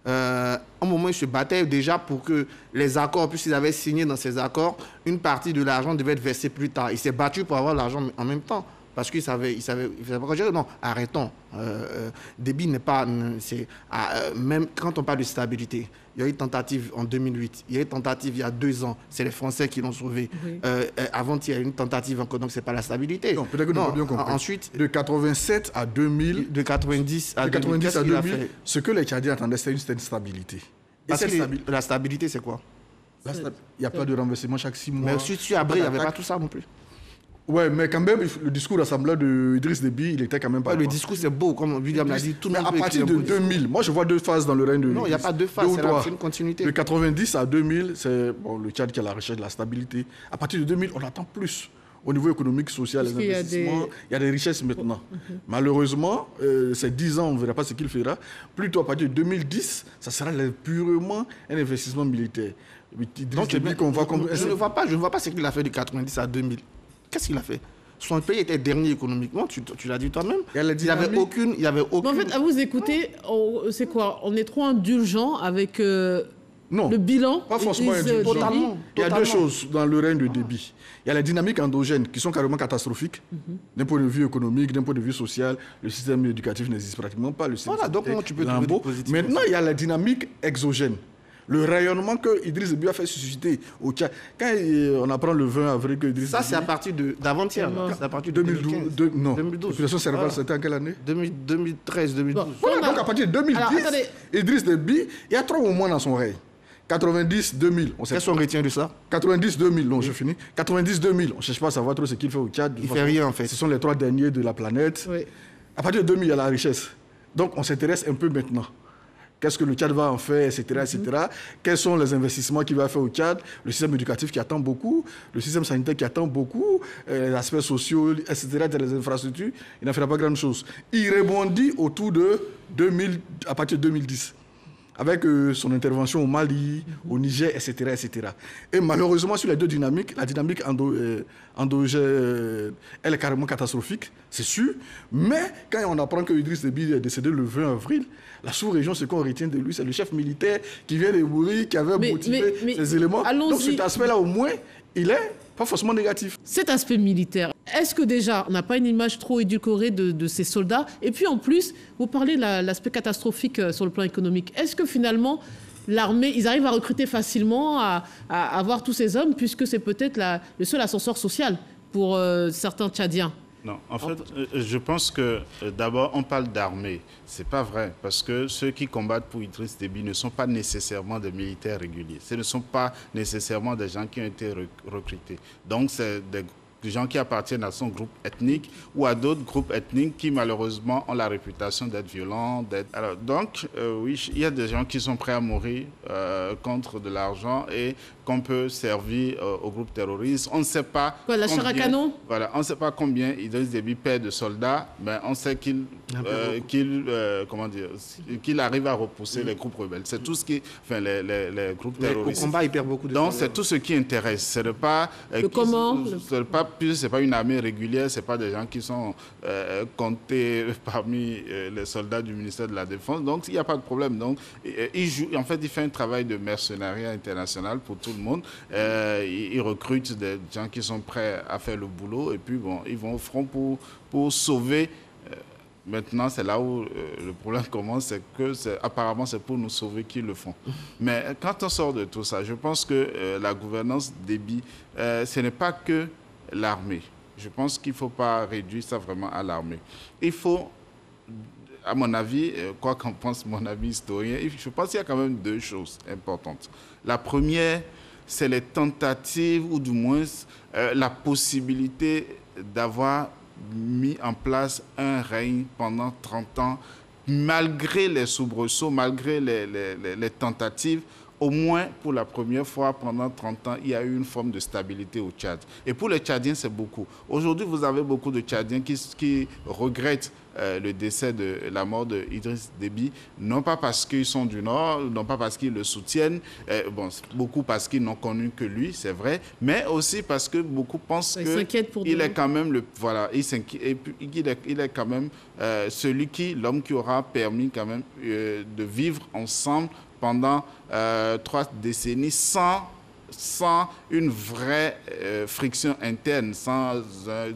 À un moment, il se battait déjà pour que les accords, puisqu'ils avaient signé dans ces accords, une partie de l'argent devait être versée plus tard. Il s'est battu pour avoir l'argent en même temps. Parce qu'ils savaient pas gérer. Non, arrêtons. Déby n'est pas... même quand on parle de stabilité, il y a eu une tentative en 2008, il y a eu une tentative il y a 2 ans, c'est les Français qui l'ont sauvé. Oui. Avant, il y a eu une tentative encore, donc ce n'est pas la stabilité. Non, peut-être que nous avons bien compris. Ensuite, de 87 à 2000... De 90 à 2000, ce que les Tchadiens attendaient, c'était une stabilité. Parce que la stabilité, c'est quoi? Il n'y a pas de renversement chaque 6 mois. Mais sur Abré, il n'y avait pas tout ça non plus. Ouais, mais quand même, le discours rassemblant de Idriss Déby, il était quand même pas... Le discours, c'est beau, comme William l'a dit. Tout le monde à partir de 2000, moi je vois 2 phases dans le règne de... Non, il n'y a pas 2 phases, c'est une continuité. De 90 à 2000, c'est le Tchad qui a la recherche de la stabilité. À partir de 2000, on attend plus. Au niveau économique, social, les investissements, il y a des richesses maintenant. Malheureusement, ces 10 ans, on ne verra pas ce qu'il fera. Plutôt à partir de 2010, ça sera purement un investissement militaire. Donc, je ne vois pas ce qu'il a fait de 90 à 2000. Qu'est-ce qu'il a fait? Son pays était dernier économiquement, tu l'as dit toi-même. Il n'y avait aucune... En fait, à vous écouter, c'est quoi? On est trop indulgent avec non, le bilan? Pas forcément indulgent. Totalement. Il y a 2 choses dans le règne de Déby. Il y a les dynamiques endogènes qui sont carrément catastrophiques. D'un point de vue économique, d'un point de vue social, le système éducatif n'existe pratiquement pas. Voilà, donc comment tu peux trouver des positifs? Maintenant, il y a la dynamique exogène. Le rayonnement que Idriss Déby a fait susciter au Tchad. Quand on apprend le 20 avril que Idriss Déby... c'est à partir d'avant-hier. C'est à partir de 2012. Non. 2012. Population cérébrale, c'était en quelle année? 2013, 2012. Voilà, donc à partir de 2010, Idriss Déby, il y a 3 moments dans son règne. 90-2000. Qu'est-ce qu'on retient de ça? 90-2000, non, je finis. 90-2000, on ne cherche pas à savoir trop ce qu'il fait au Tchad. Il ne fait rien, en fait. Ce sont les 3 derniers de la planète. Oui. À partir de 2000, il y a la richesse. Donc, on s'intéresse un peu maintenant. Qu'est-ce que le Tchad va en faire, etc., etc. Quels sont les investissements qu'il va faire au Tchad? Le système éducatif qui attend beaucoup, le système sanitaire qui attend beaucoup, les aspects sociaux, etc., les infrastructures. Il n'en fera pas grand-chose. Il rebondit autour de 2000, à partir de 2010. Avec son intervention au Mali, au Niger, etc., etc. Et malheureusement, sur les 2 dynamiques, la dynamique endogène, elle est carrément catastrophique, c'est sûr. Mais quand on apprend que Idriss Déby est décédé le 20 avril, la sous-région, ce qu'on retient de lui, c'est le chef militaire qui vient de mourir, qui avait motivé ces éléments. Donc cet aspect-là, au moins, il est pas forcément négatif. Cet aspect militaire, est-ce que déjà, on n'a pas une image trop édulcorée de ces soldats? Et puis en plus, vous parlez de l'aspect catastrophique sur le plan économique. Est-ce que finalement, l'armée, ils arrivent à recruter facilement, à avoir tous ces hommes, puisque c'est peut-être le seul ascenseur social pour certains Tchadiens? Non, en fait, je pense que d'abord, on parle d'armée. Ce n'est pas vrai, parce que ceux qui combattent pour Idriss Déby ne sont pas nécessairement des militaires réguliers. Ce ne sont pas nécessairement des gens qui ont été recrutés. Donc, c'est des gens qui appartiennent à son groupe ethnique ou à d'autres groupes ethniques qui, malheureusement, ont la réputation d'être violents. Alors, donc, oui, il y a des gens qui sont prêts à mourir contre de l'argent et qu'on peut servir aux groupes terroristes. On ne sait pas... Quoi, la chair à canon? Voilà, on ne sait pas combien Idriss Déby paie de soldats, mais on sait qu'il arrive à repousser les groupes rebelles. C'est tout ce qui... Enfin, les groupes terroristes. Au combat, il perd beaucoup de... Donc, c'est tout ce qui intéresse. Ce n'est pas... c'est pas une armée régulière, ce n'est pas des gens qui sont comptés parmi les soldats du ministère de la Défense. Donc, il n'y a pas de problème. Donc, il fait un travail de mercenariat international pour tout le monde. Il recrute des gens qui sont prêts à faire le boulot et puis, bon, ils vont au front pour sauver. Maintenant, c'est là où le problème commence, c'est que apparemment c'est pour nous sauver qu'ils le font. Mais quand on sort de tout ça, je pense que la gouvernance Déby, ce n'est pas que l'armée. Je pense qu'il ne faut pas réduire ça vraiment à l'armée. Il faut, à mon avis, quoi qu'en pense mon ami historien, je pense qu'il y a quand même 2 choses importantes. La première, c'est les tentatives, ou du moins la possibilité d'avoir mis en place un règne pendant 30 ans, malgré les soubresauts, malgré les tentatives. Au moins, pour la première fois pendant 30 ans, il y a eu une forme de stabilité au Tchad. Et pour les Tchadiens, c'est beaucoup. Aujourd'hui, vous avez beaucoup de Tchadiens qui regrettent le décès la mort d'Idriss Déby, non pas parce qu'ils sont du Nord, non pas parce qu'ils le soutiennent, beaucoup parce qu'ils n'ont connu que lui, c'est vrai, mais aussi parce que beaucoup pensent qu'il est quand même il est quand même l'homme qui aura permis quand même de vivre ensemble pendant 3 décennies sans sans une vraie friction interne, sans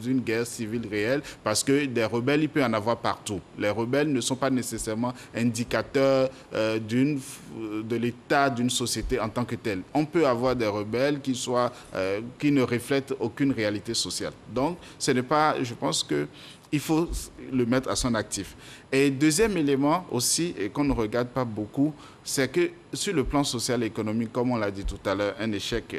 une guerre civile réelle, parce que des rebelles, il peut y en avoir partout. Les rebelles ne sont pas nécessairement indicateurs de l'état d'une société en tant que telle. On peut avoir des rebelles qui ne reflètent aucune réalité sociale. Donc, ce n'est pas, je pense que il faut le mettre à son actif. Et deuxième élément aussi, et qu'on ne regarde pas beaucoup, c'est que sur le plan social et économique, comme on l'a dit tout à l'heure, un échec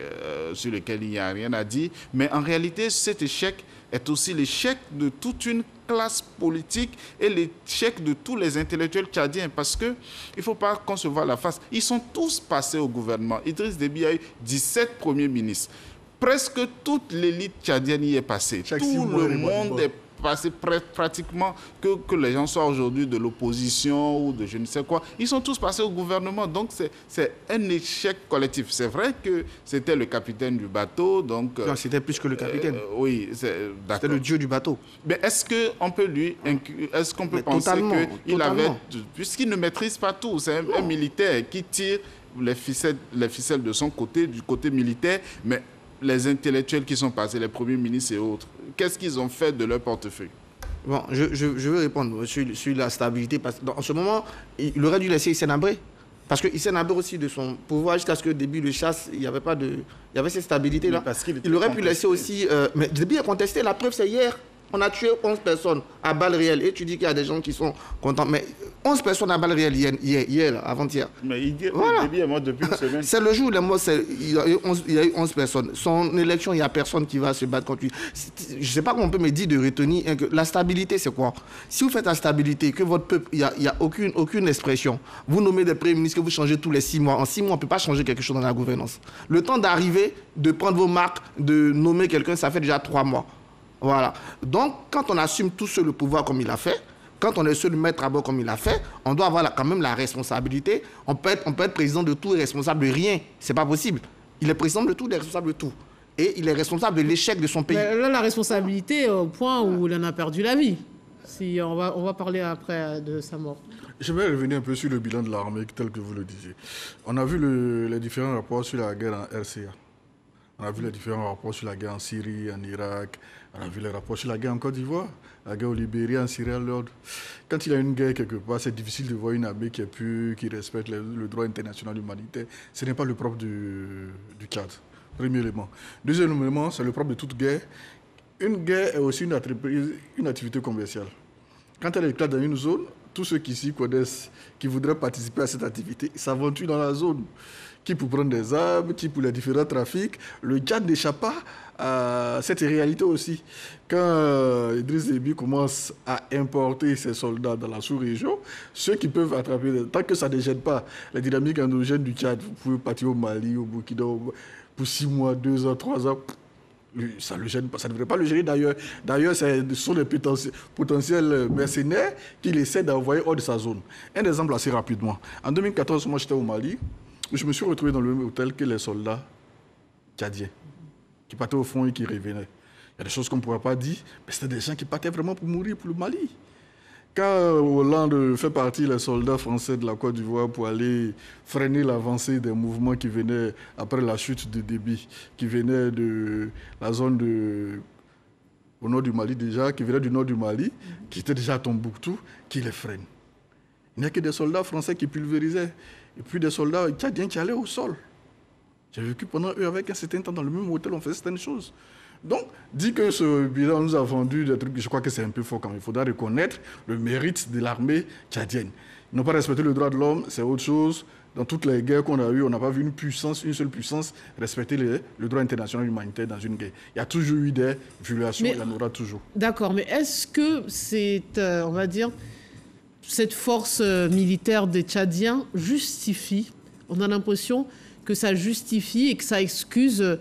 sur lequel il n'y a rien à dire, mais en réalité, cet échec est aussi l'échec de toute une classe politique et l'échec de tous les intellectuels tchadiens, parce qu'il ne faut pas qu'on se voie la face. Ils sont tous passés au gouvernement. Idriss Déby a eu 17 premiers ministres. Presque toute l'élite tchadienne y est passée. Tout le monde est passé pratiquement, que les gens soient aujourd'hui de l'opposition ou de je ne sais quoi, ils sont tous passés au gouvernement. Donc c'est un échec collectif. C'est vrai que c'était le capitaine du bateau. Donc c'était plus que le capitaine. Oui, c'était le dieu du bateau. Mais est-ce qu'on peut penser qu'il avait, puisqu'il ne maîtrise pas tout, c'est un militaire qui tire les ficelles de son côté, du côté militaire, mais les intellectuels qui sont passés, les premiers ministres et autres, qu'est-ce qu'ils ont fait de leur portefeuille? Bon, je veux répondre sur la stabilité. Parce qu'en ce moment, il aurait dû laisser Hissène Habré. Parce que Hissène Habré aussi, de son pouvoir, jusqu'à ce que Déby le chasse, il y avait cette stabilité-là. Il aurait pu laisser aussi... mais Déby a contesté. La preuve, c'est hier. On a tué 11 personnes à balles réelles. Et tu dis qu'il y a des gens qui sont contents. Mais 11 personnes à balles réelles hier, avant-hier. Mais Déby est mort depuis une semaine. C'est le jour où il est mort, il y a eu 11 personnes. Son élection, il n'y a personne qui va se battre contre lui. Je ne sais pas comment on peut me dire de retenir que la stabilité, c'est quoi? Si vous faites la stabilité, que votre peuple, il n'y a aucune expression. Vous nommez des premiers ministres que vous changez tous les 6 mois. En 6 mois, on ne peut pas changer quelque chose dans la gouvernance. Le temps d'arriver, de prendre vos marques, de nommer quelqu'un, ça fait déjà 3 mois. Voilà. Donc, quand on assume tout seul le pouvoir comme il a fait, quand on est seul maître à bord comme il a fait, on doit avoir quand même la responsabilité. On peut être président de tout et responsable de rien. C'est pas possible. Il est président de tout et responsable de tout. Et il est responsable de l'échec de son pays. Mais là, la responsabilité au point où il en a perdu la vie. Si on va parler après de sa mort. Je vais revenir un peu sur le bilan de l'armée tel que vous le disiez. On a vu les différents rapports sur la guerre en RCA. On a vu les différents rapports sur la guerre en Syrie, en Irak. On a vu les rapports sur la guerre en Côte d'Ivoire, la guerre au Libéria, en Sierra Leone. Quand il y a une guerre quelque part, c'est difficile de voir une armée qui est pure, qui respecte le droit international humanitaire. Ce n'est pas le propre du Tchad, premier élément. Deuxième élément, c'est le propre de toute guerre. Une guerre est aussi une activité commerciale. Quand elle éclate dans une zone, tous ceux qui s'y connaissent, qui voudraient participer à cette activité, s'aventurent dans la zone. Qui pour prendre des armes, qui pour les différents trafics. Le Tchad n'échappe pas à cette réalité aussi. Quand Idriss Déby commence à importer ses soldats dans la sous-région, ceux qui peuvent attraper, tant que ça ne gêne pas les dynamiques endogènes du Tchad, vous pouvez partir au Mali, au Burkina, pour 6 mois, 2 ans, 3 ans, ça ne le gêne pas, ça ne devrait pas le gêner d'ailleurs. D'ailleurs, ce sont les potentiels mercenaires qu'il essaie d'envoyer hors de sa zone. Un exemple assez rapidement. En 2014, moi j'étais au Mali. Je me suis retrouvé dans le même hôtel que les soldats tchadiens, qui partaient au front et qui revenaient. Il y a des choses qu'on ne pourra pas dire, mais c'était des gens qui partaient vraiment pour mourir pour le Mali. Quand Hollande fait partie des soldats français de la Côte d'Ivoire pour aller freiner l'avancée des mouvements qui venaient après la chute de Déby, qui venaient de la zone au nord du Mali déjà, qui venaient du nord du Mali, qui étaient déjà à Tombouctou, qui les freine. Il n'y a que des soldats français qui pulvérisaient. Et puis des soldats tchadiens qui allaient au sol. J'ai vécu pendant eux avec un certain temps dans le même hôtel, on faisait certaines choses. Donc, dire que ce bilan nous a vendu des trucs, je crois que c'est un peu faux quand même. Il faudra reconnaître le mérite de l'armée tchadienne. Ils n'ont pas respecté le droit de l'homme, c'est autre chose. Dans toutes les guerres qu'on a eues, on n'a pas vu une seule puissance respecter le droit international humanitaire dans une guerre. Il y a toujours eu des violations, il y en aura toujours. D'accord, mais est-ce que c'est, on va dire, cette force militaire des Tchadiens justifie, on a l'impression que ça justifie et que ça excuse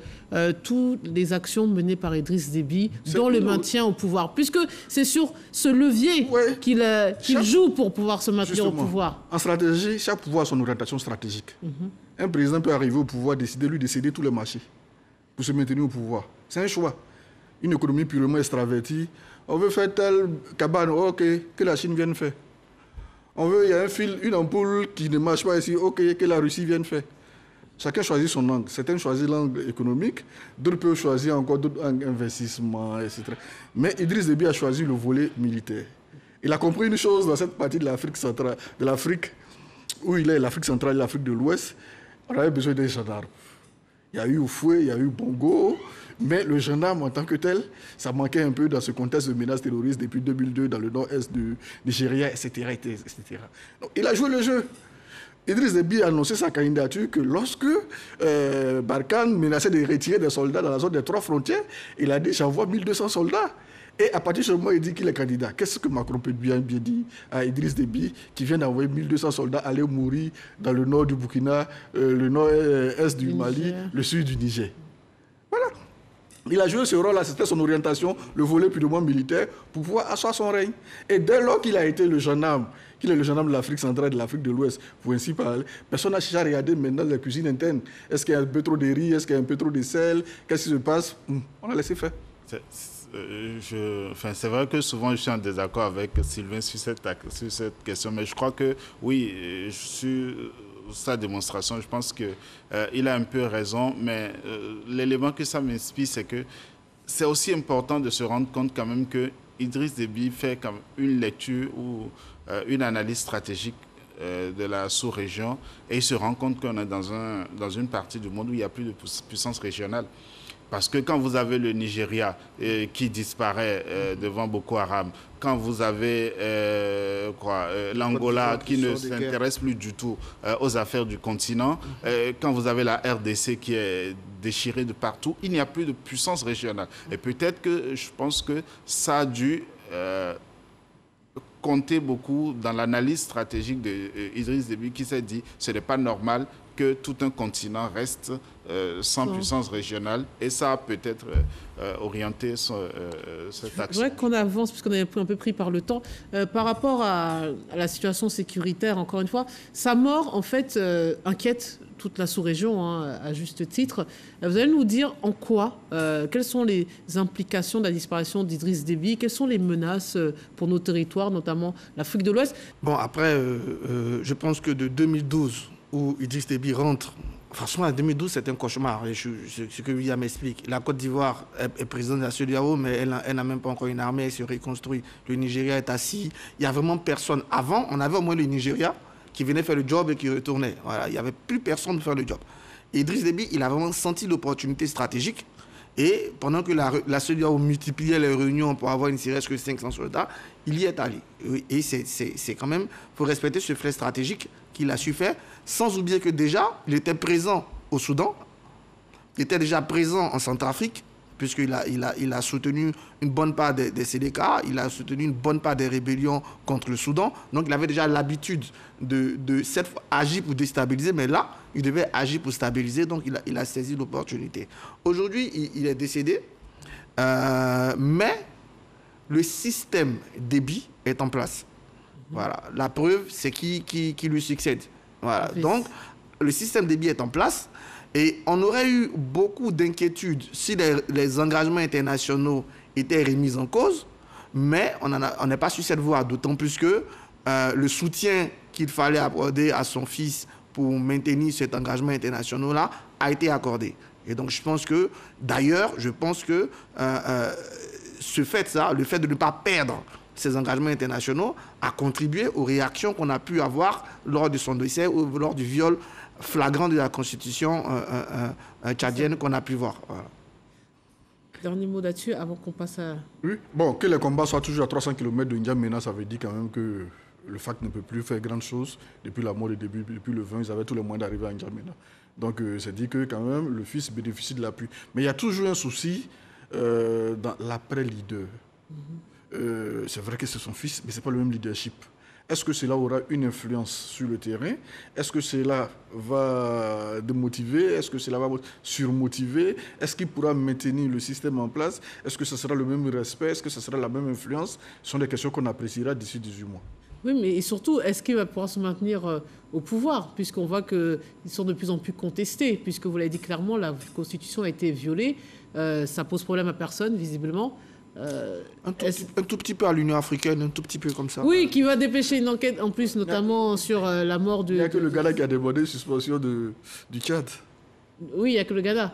toutes les actions menées par Idriss Déby dans le maintien au pouvoir, puisque c'est sur ce levier qu'il joue pour pouvoir se maintenir au pouvoir. En stratégie, chaque pouvoir a son orientation stratégique. Un président peut arriver au pouvoir, décider lui de céder tous les marchés pour se maintenir au pouvoir. C'est un choix. Une économie purement extravertie. On veut faire telle cabane, ok, que la Chine vienne faire. Il y a un fil, une ampoule qui ne marche pas ici, ok, que la Russie vienne faire. Chacun choisit son angle. Certains choisissent l'angle économique, d'autres peuvent choisir encore d'autres angles, investissement, etc. Mais Idriss Déby a choisi le volet militaire. Il a compris une chose dans cette partie de l'Afrique centrale, de l'Afrique où il est, l'Afrique centrale et l'Afrique de l'Ouest, on avait besoin des gendarmes. Il y a eu Oufoué, il y a eu Bongo, mais le gendarme en tant que tel, ça manquait un peu dans ce contexte de menaces terroristes depuis 2002 dans le nord-est du Nigeria, etc., etc. Donc, il a joué le jeu. Idriss Déby a annoncé sa candidature que lorsque Barkhane menaçait de retirer des soldats dans la zone des 3 frontières, il a dit « j'envoie 1200 soldats ». Et à partir de ce moment, il dit qu'il est candidat. Qu'est-ce que Macron peut bien dire à Idriss Déby qui vient d'envoyer 1200 soldats aller mourir dans le nord du Burkina, le nord-est du Mali, le sud du Niger? Voilà. Il a joué ce rôle-là, c'était son orientation, le volet purement militaire, pour pouvoir asseoir son règne. Et dès lors qu'il a été le gendarme, qu'il est le gendarme de l'Afrique centrale et de l'Afrique de l'Ouest, pour ainsi parler, personne n'a cherché à regarder maintenant la cuisine interne. Est-ce qu'il y a un peu trop de riz? Est-ce qu'il y a un peu trop de sel? Qu'est-ce qui se passe? On a laissé faire. C'est vrai que souvent je suis en désaccord avec Sylvain sur cette question, mais je crois que oui, sur sa démonstration, je pense qu'il a un peu raison, mais l'élément que ça m'inspire, c'est que c'est aussi important de se rendre compte quand même que Idriss Déby fait comme une lecture ou une analyse stratégique de la sous-région et il se rend compte qu'on est dans une partie du monde où il n'y a plus de puissance régionale. Parce que quand vous avez le Nigeria qui disparaît devant Boko Haram, quand vous avez l'Angola qui ne s'intéresse plus du tout aux affaires du continent, quand vous avez la RDC qui est déchirée de partout, il n'y a plus de puissance régionale. Et peut-être que je pense que ça a dû compter beaucoup dans l'analyse stratégique d'Idriss Déby qui s'est dit ce n'est pas normal que tout un continent reste sans puissance régionale et ça a peut-être orienté cette action. Je voudrais qu'on avance, puisqu'on est un peu pris par le temps. Par rapport à la situation sécuritaire, encore une fois, sa mort, en fait, inquiète toute la sous-région, hein, à juste titre. Vous allez nous dire en quoi, quelles sont les implications de la disparition d'Idriss Déby, quelles sont les menaces pour nos territoires, notamment l'Afrique de l'Ouest? Bon, après, je pense que de 2012, où Idriss Déby rentre, franchement, en 2012, c'est un cauchemar. Ce que William explique. La Côte d'Ivoire est présidente de la CEDEAO, mais elle n'a même pas encore une armée, elle se reconstruit. Le Nigeria est assis. Il n'y a vraiment personne. Avant, on avait au moins le Nigeria qui venait faire le job et qui retournait. Voilà, il n'y avait plus personne pour faire le job. Et Idriss Déby, il a vraiment senti l'opportunité stratégique. Et pendant que la CEDEAO multipliait les réunions pour avoir une série que 500 soldats, il y est allé. Et c'est quand même, il faut respecter ce fait stratégique qu'il a su faire, sans oublier que déjà, il était présent au Soudan, il était déjà présent en Centrafrique, puisqu'il a soutenu une bonne part des CDK, il a soutenu une bonne part des rébellions contre le Soudan. Donc il avait déjà l'habitude de cette fois agir pour déstabiliser, mais là, il devait agir pour stabiliser, donc il a saisi l'opportunité. Aujourd'hui, il est décédé, mais le système Déby est en place. Voilà. La preuve, c'est qui lui succède. Voilà. Donc, le système Déby est en place. Et on aurait eu beaucoup d'inquiétudes si les engagements internationaux étaient remis en cause, mais on n'est pas sur cette voie, d'autant plus que le soutien qu'il fallait accorder à son fils pour maintenir cet engagement international-là a été accordé. Et donc, je pense que, d'ailleurs, ce fait-là, le fait de ne pas perdre ces engagements internationaux, a contribué aux réactions qu'on a pu avoir lors de son décès ou lors du viol flagrant de la constitution tchadienne qu'on a pu voir. Voilà. Dernier mot là-dessus avant qu'on passe à... Oui, bon, que les combats soient toujours à 300 km de N'Djamena, ça veut dire quand même que le FAC ne peut plus faire grand chose. Depuis la mort de Déby, depuis le 20, ils avaient tous les moyens d'arriver à N'Djamena. Donc, c'est dit que quand même, le fils bénéficie de l'appui. Mais il y a toujours un souci dans l'après-leader. C'est vrai que c'est son fils, mais ce n'est pas le même leadership. Est-ce que cela aura une influence sur le terrain? Est-ce que cela va démotiver? Est-ce que cela va surmotiver? Est-ce qu'il pourra maintenir le système en place? Est-ce que ce sera le même respect? Est-ce que ce sera la même influence? Ce sont des questions qu'on appréciera d'ici 18 mois. Oui, mais et surtout, est-ce qu'il va pouvoir se maintenir au pouvoir? Puisqu'on voit qu'ils sont de plus en plus contestés, puisque vous l'avez dit clairement, la Constitution a été violée. Ça pose problème à personne, visiblement. Un tout petit peu à l'Union africaine, un tout petit peu comme ça. Oui, qui va dépêcher une enquête en plus, notamment sur la mort du... Il n'y a que le Ghana qui a demandé suspension du Tchad. Oui, il n'y a que le Ghana.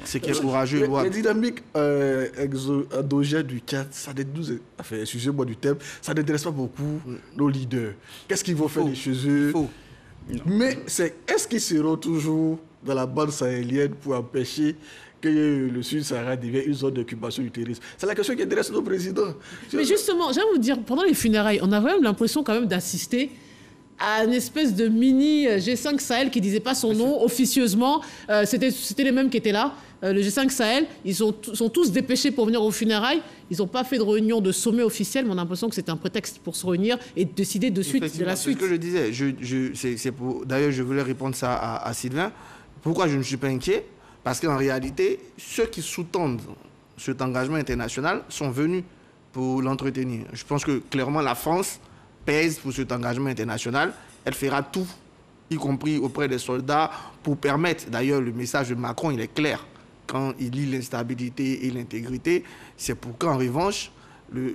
C'est qui est courageux. Les dynamiques endogènes du Tchad, ça nous... Enfin, excusez-moi du thème, ça n'intéresse pas beaucoup nos leaders. Qu'est-ce qu'ils vont faire chez eux? Mais est-ce qu'ils seront toujours dans la bande sahélienne pour empêcher que le Sud-Sahara devienne une zone d'occupation du terrorisme? C'est la question qui intéresse nos présidents. Mais justement, j'aimerais vous dire, pendant les funérailles, on a vraiment l'impression quand même d'assister à une espèce de mini G5 Sahel qui ne disait pas son nom officieusement. C'était les mêmes qui étaient là. Le G5 Sahel, ils sont tous dépêchés pour venir aux funérailles. Ils n'ont pas fait de réunion de sommet officiel, mais on a l'impression que c'était un prétexte pour se réunir et décider de la suite. C'est ce que je disais. D'ailleurs, je voulais répondre ça à Sylvain. Pourquoi je ne suis pas inquiet? Parce qu'en réalité, ceux qui sous-tendent cet engagement international sont venus pour l'entretenir. Je pense que clairement la France pèse pour cet engagement international. Elle fera tout, y compris auprès des soldats, pour permettre, d'ailleurs le message de Macron, il est clair, quand il lit l'instabilité et l'intégrité, c'est pour qu'en revanche, le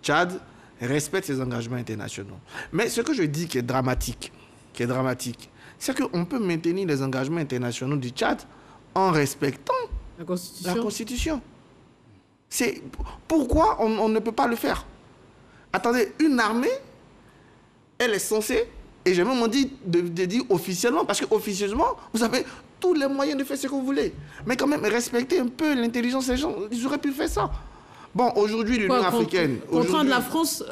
Tchad respecte ses engagements internationaux. Mais ce que je dis qui est dramatique, c'est qu'on peut maintenir les engagements internationaux du Tchad en respectant la Constitution. Pourquoi on ne peut pas le faire? Attendez, une armée, elle est censée, et j'ai même dit de dire officiellement, parce qu'officieusement, vous avez tous les moyens de faire ce que vous voulez. Mais quand même, respecter un peu l'intelligence des gens, ils auraient pu faire ça. Bon, aujourd'hui, l'Union africaine... Contraint de la France...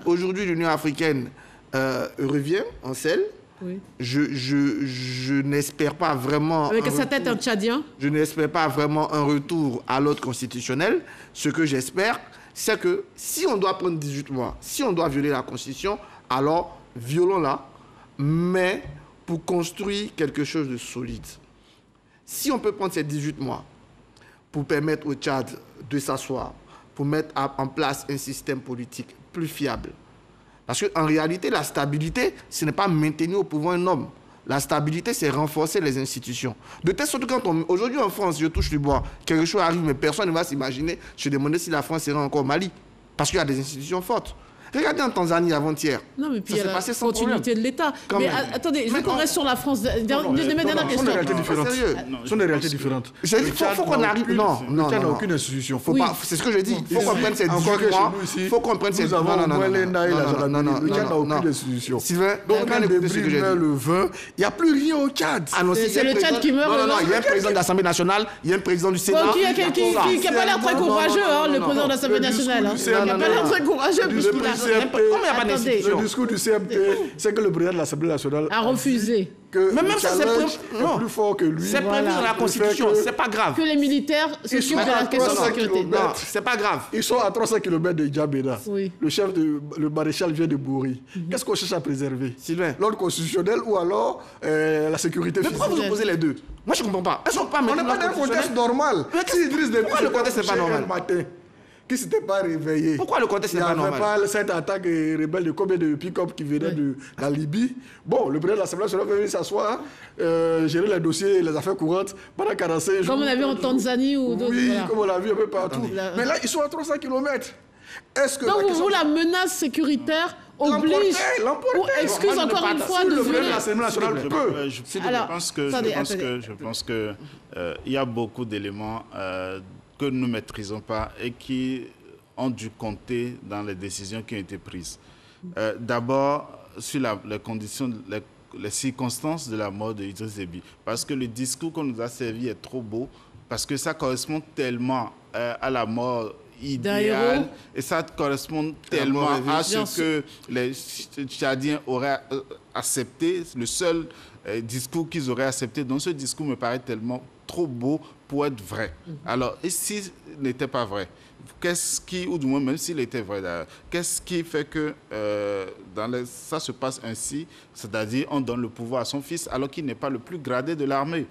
Aujourd'hui, l'Union africaine revient en selle. Oui. Je n'espère pas vraiment... Avec sa tête un Tchadien. Je n'espère pas vraiment un retour à l'ordre constitutionnel. Ce que j'espère, c'est que si on doit prendre 18 mois, si on doit violer la Constitution, alors violons-la, mais pour construire quelque chose de solide. Si on peut prendre ces 18 mois pour permettre au Tchad de s'asseoir, pour mettre en place un système politique plus fiable, parce qu'en réalité, la stabilité, ce n'est pas maintenir au pouvoir un homme. La stabilité, c'est renforcer les institutions. De telle sorte que aujourd'hui en France, je touche du bois, quelque chose arrive, mais personne ne va s'imaginer, je demandais si la France serait encore au Mali. Parce qu'il y a des institutions fortes. Regardez en Tanzanie avant-hier. Non, mais puis il y a la continuité de l'État. Mais attendez, je veux qu'on reste sur la France. Dernière question. Ce sont des réalités différentes. Il faut qu'on arrive... Non, le Tchad n'a aucune institution. C'est ce que je dis. Il faut qu'on prenne ces 18 mois. Il faut qu'on prenne ces 18 mois. Le Tchad n'a aucune institution. Sylvain, donc quand Débris meurt le 20, il n'y a plus rien au Tchad. C'est le Tchad qui meurt. Non, il y a un président de l'Assemblée nationale, il y a un président du Sénat. Qui n'a pas l'air très courageux, le président de l'Assemblée nationale. Il n'a pas l'air très courageux puisqu'il a... Le discours du CMT, c'est que le président de l'Assemblée nationale a refusé. Mais même ça, c'est plus fort que lui. C'est prévu dans la Constitution, c'est pas grave. Que les militaires s'occupent de la question de sécurité. Non, c'est pas grave. Ils sont à 300 km de Djabéda. Oui. Le maréchal vient de Bouri. Qu'est-ce qu'on cherche à préserver? Sylvain. L'ordre constitutionnel ou alors la sécurité physique? Mais pourquoi vous opposez les deux? Moi, je ne comprends pas. On n'est pas dans un contexte normal. Pourquoi le contexte n'est pas normal? Qui ne s'était pas réveillé. Pourquoi le contexte n'est pas normal? Il n'y avait pas cette attaque rebelle de combien de pick-up qui venaient de la Libye. Bon, le président de l'Assemblée nationale est venu s'asseoir, gérer les dossiers et les affaires courantes pendant 45 jours. Comme on a vu en Tanzanie ou d'autres. Oui, comme on l'a vu un peu partout. Mais là, ils sont à 300 km. Donc, vous, la menace sécuritaire oblige ou excuse encore une fois de violer l'Assemblée nationale peut. Je pense que il y a beaucoup d'éléments que nous ne maîtrisons pas et qui ont dû compter dans les décisions qui ont été prises. D'abord, sur les conditions, les circonstances de la mort de Idriss Déby. Parce que le discours qu'on nous a servi est trop beau, parce que ça correspond tellement à la mort idéale et ça correspond tellement à ce que les Tchadiens auraient accepté, le seul discours qu'ils auraient accepté. Donc ce discours me paraît tellement trop beau pour être vrai. Alors, et s'il n'était pas vrai, ou du moins même s'il était vrai d'ailleurs, qu'est-ce qui fait que ça se passe ainsi, c'est-à-dire on donne le pouvoir à son fils alors qu'il n'est pas le plus gradé de l'armée?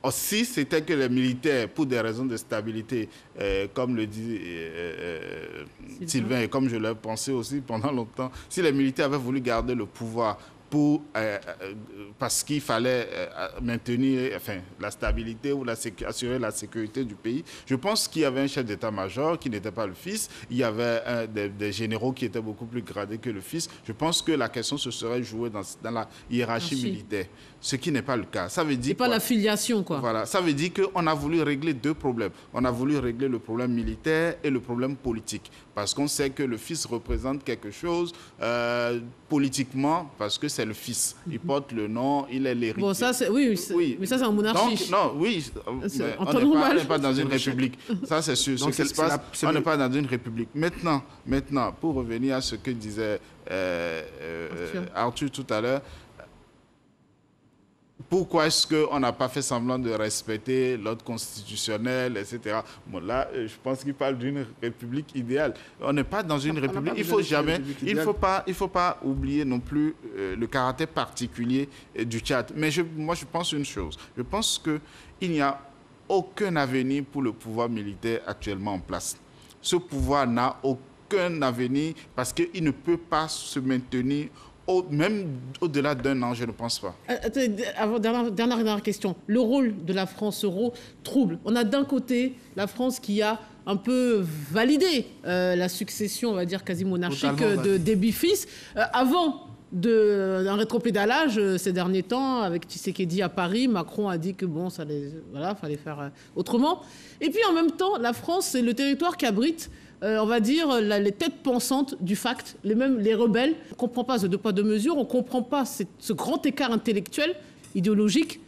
Si c'était que les militaires, pour des raisons de stabilité, comme le dit Sylvain et comme je l'ai pensé aussi pendant longtemps, si les militaires avaient voulu garder le pouvoir parce qu'il fallait maintenir la stabilité ou assurer la sécurité du pays. Je pense qu'il y avait un chef d'état-major qui n'était pas le fils. Il y avait des généraux qui étaient beaucoup plus gradés que le fils. Je pense que la question se serait jouée dans la hiérarchie militaire, ce qui n'est pas le cas. Ça veut dire pas la filiation, quoi. Voilà, ça veut dire qu'on a voulu régler deux problèmes. On a voulu régler le problème militaire et le problème politique. Parce qu'on sait que le fils représente quelque chose politiquement, parce que c'est le fils. Il porte le nom, il est l'héritier. Bon, ça, oui, mais ça, c'est en monarchie. Donc, non, oui, on n'est pas dans une république. Ça, c'est sûr. Ce qui se passe, on n'est pas dans une république. Maintenant, pour revenir à ce que disait Arthur tout à l'heure, pourquoi est-ce qu'on n'a pas fait semblant de respecter l'ordre constitutionnel, etc. Bon, là, je pense qu'il parle d'une république idéale. On n'est pas dans une république. Il ne faut pas oublier non plus le caractère particulier du Tchad. Mais moi, je pense une chose. Je pense qu'il n'y a aucun avenir pour le pouvoir militaire actuellement en place. Ce pouvoir n'a aucun avenir parce qu'il ne peut pas se maintenir même au-delà d'un an, je ne pense pas. Dernière question. Le rôle de la France euro trouble. On a d'un côté la France qui a un peu validé la succession, on va dire, quasi monarchique de Déby fils. Avant d'un rétropédalage ces derniers temps, avec Tshisekedi à Paris, Macron a dit que bon, fallait faire autrement. Et puis en même temps, la France, c'est le territoire qui abrite on va dire, les têtes pensantes du FACT, les rebelles. On ne comprend pas ce deux poids deux mesures, on ne comprend pas ce grand écart intellectuel, idéologique.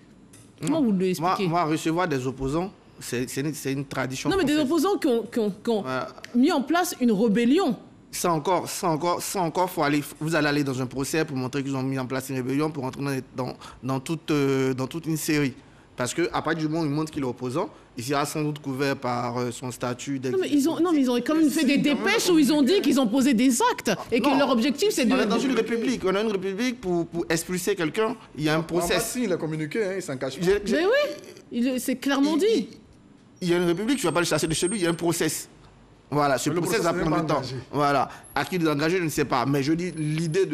Comment vous l'expliquez ? Moi, recevoir des opposants, c'est une tradition. Non, mais des opposants qui ont mis en place une rébellion. Ça encore, vous allez aller dans un procès pour montrer qu'ils ont mis en place une rébellion, pour entrer dans toute une série. Parce qu'à partir du moment où il montre qu'il est opposant, il sera sans doute couvert par son statut d'exil. Non, mais ils ont quand même fait des dépêches où ils ont dit qu'ils ont posé des actes et que leur objectif, c'est de... On est dans une république. On a une république pour expulser quelqu'un. Il y a un process. Il a communiqué, il s'en cache pas. Mais oui, c'est clairement dit. Il y a une république, tu ne vas pas le chasser de chez lui, il y a un process. Voilà, ce process va prendre du temps. Voilà. À qui d'engager, je ne sais pas. Mais je dis, l'idée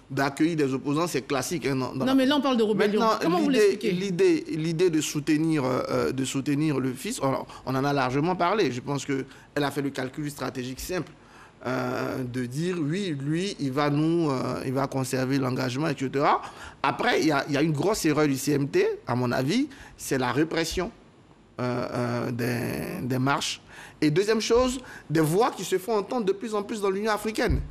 d'accueillir des opposants, c'est classique. Hein, non, mais là, on parle de rébellion. Maintenant, comment vous l'expliquez ? L'idée de soutenir le fils, on en a largement parlé. Je pense qu'elle a fait le calcul stratégique simple. De dire, oui, lui, il va conserver l'engagement, etc. Après, il y a une grosse erreur du CMT, à mon avis, c'est la répression des marches. Et deuxième chose, des voix qui se font entendre de plus en plus dans l'Union africaine.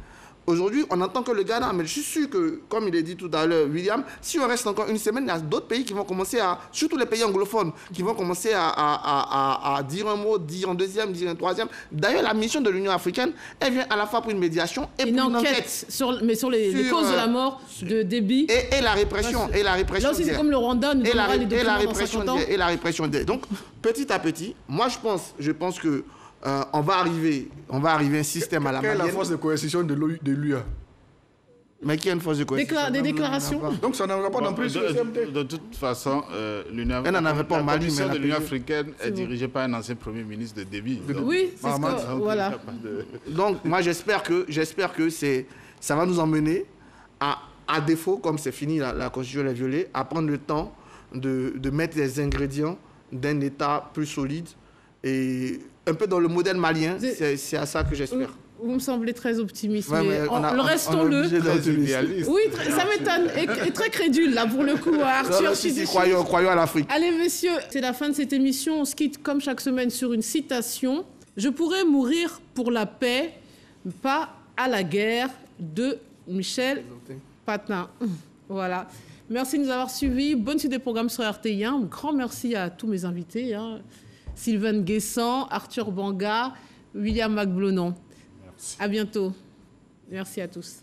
Aujourd'hui, on entend que le Ghana, mais je suis sûr que, comme il est dit tout à l'heure, William, si on reste encore une semaine, il y a d'autres pays qui vont commencer surtout les pays anglophones, qui vont commencer à dire un mot, dire un deuxième, dire un troisième. D'ailleurs, la mission de l'Union africaine, elle vient à la fois pour une médiation et pour une enquête. sur les causes de la mort de Déby. Et la répression. Et la répression. Là aussi, c'est comme le Rwanda, nous donnera les documents dans 50 ans. Et la répression. Donc, petit à petit, moi, je pense que on va arriver un système à la malienne. Quelle est la force de coercition de l'UA? Mais qui a une force de coercition? Des déclarations. Donc ça n'aura pas d'emprise sur le CMT. De toute façon, la commission de l'Union africaine est dirigée par un ancien Premier ministre de Déby. Oui, c'est ce que... Voilà. Donc moi j'espère que ça va nous emmener à défaut, comme c'est fini, la Constitution est violée, à prendre le temps de mettre les ingrédients d'un État plus solide et un peu dans le modèle malien, c'est à ça que j'espère. Vous me semblez très optimiste, ouais, mais restons-le. Oui, ça m'étonne. Et très crédule, là, pour le coup, Arthur. Croyons à l'Afrique. Allez, messieurs, c'est la fin de cette émission. On se quitte, comme chaque semaine, sur une citation. « Je pourrais mourir pour la paix, pas à la guerre » de Michel Patin. Voilà. Merci de nous avoir suivis. Bonne suite des programmes sur RTI1. Un grand merci à tous mes invités. Sylvain Guessant, Arthur Banga, William Macblonon. Merci. À bientôt. Merci à tous.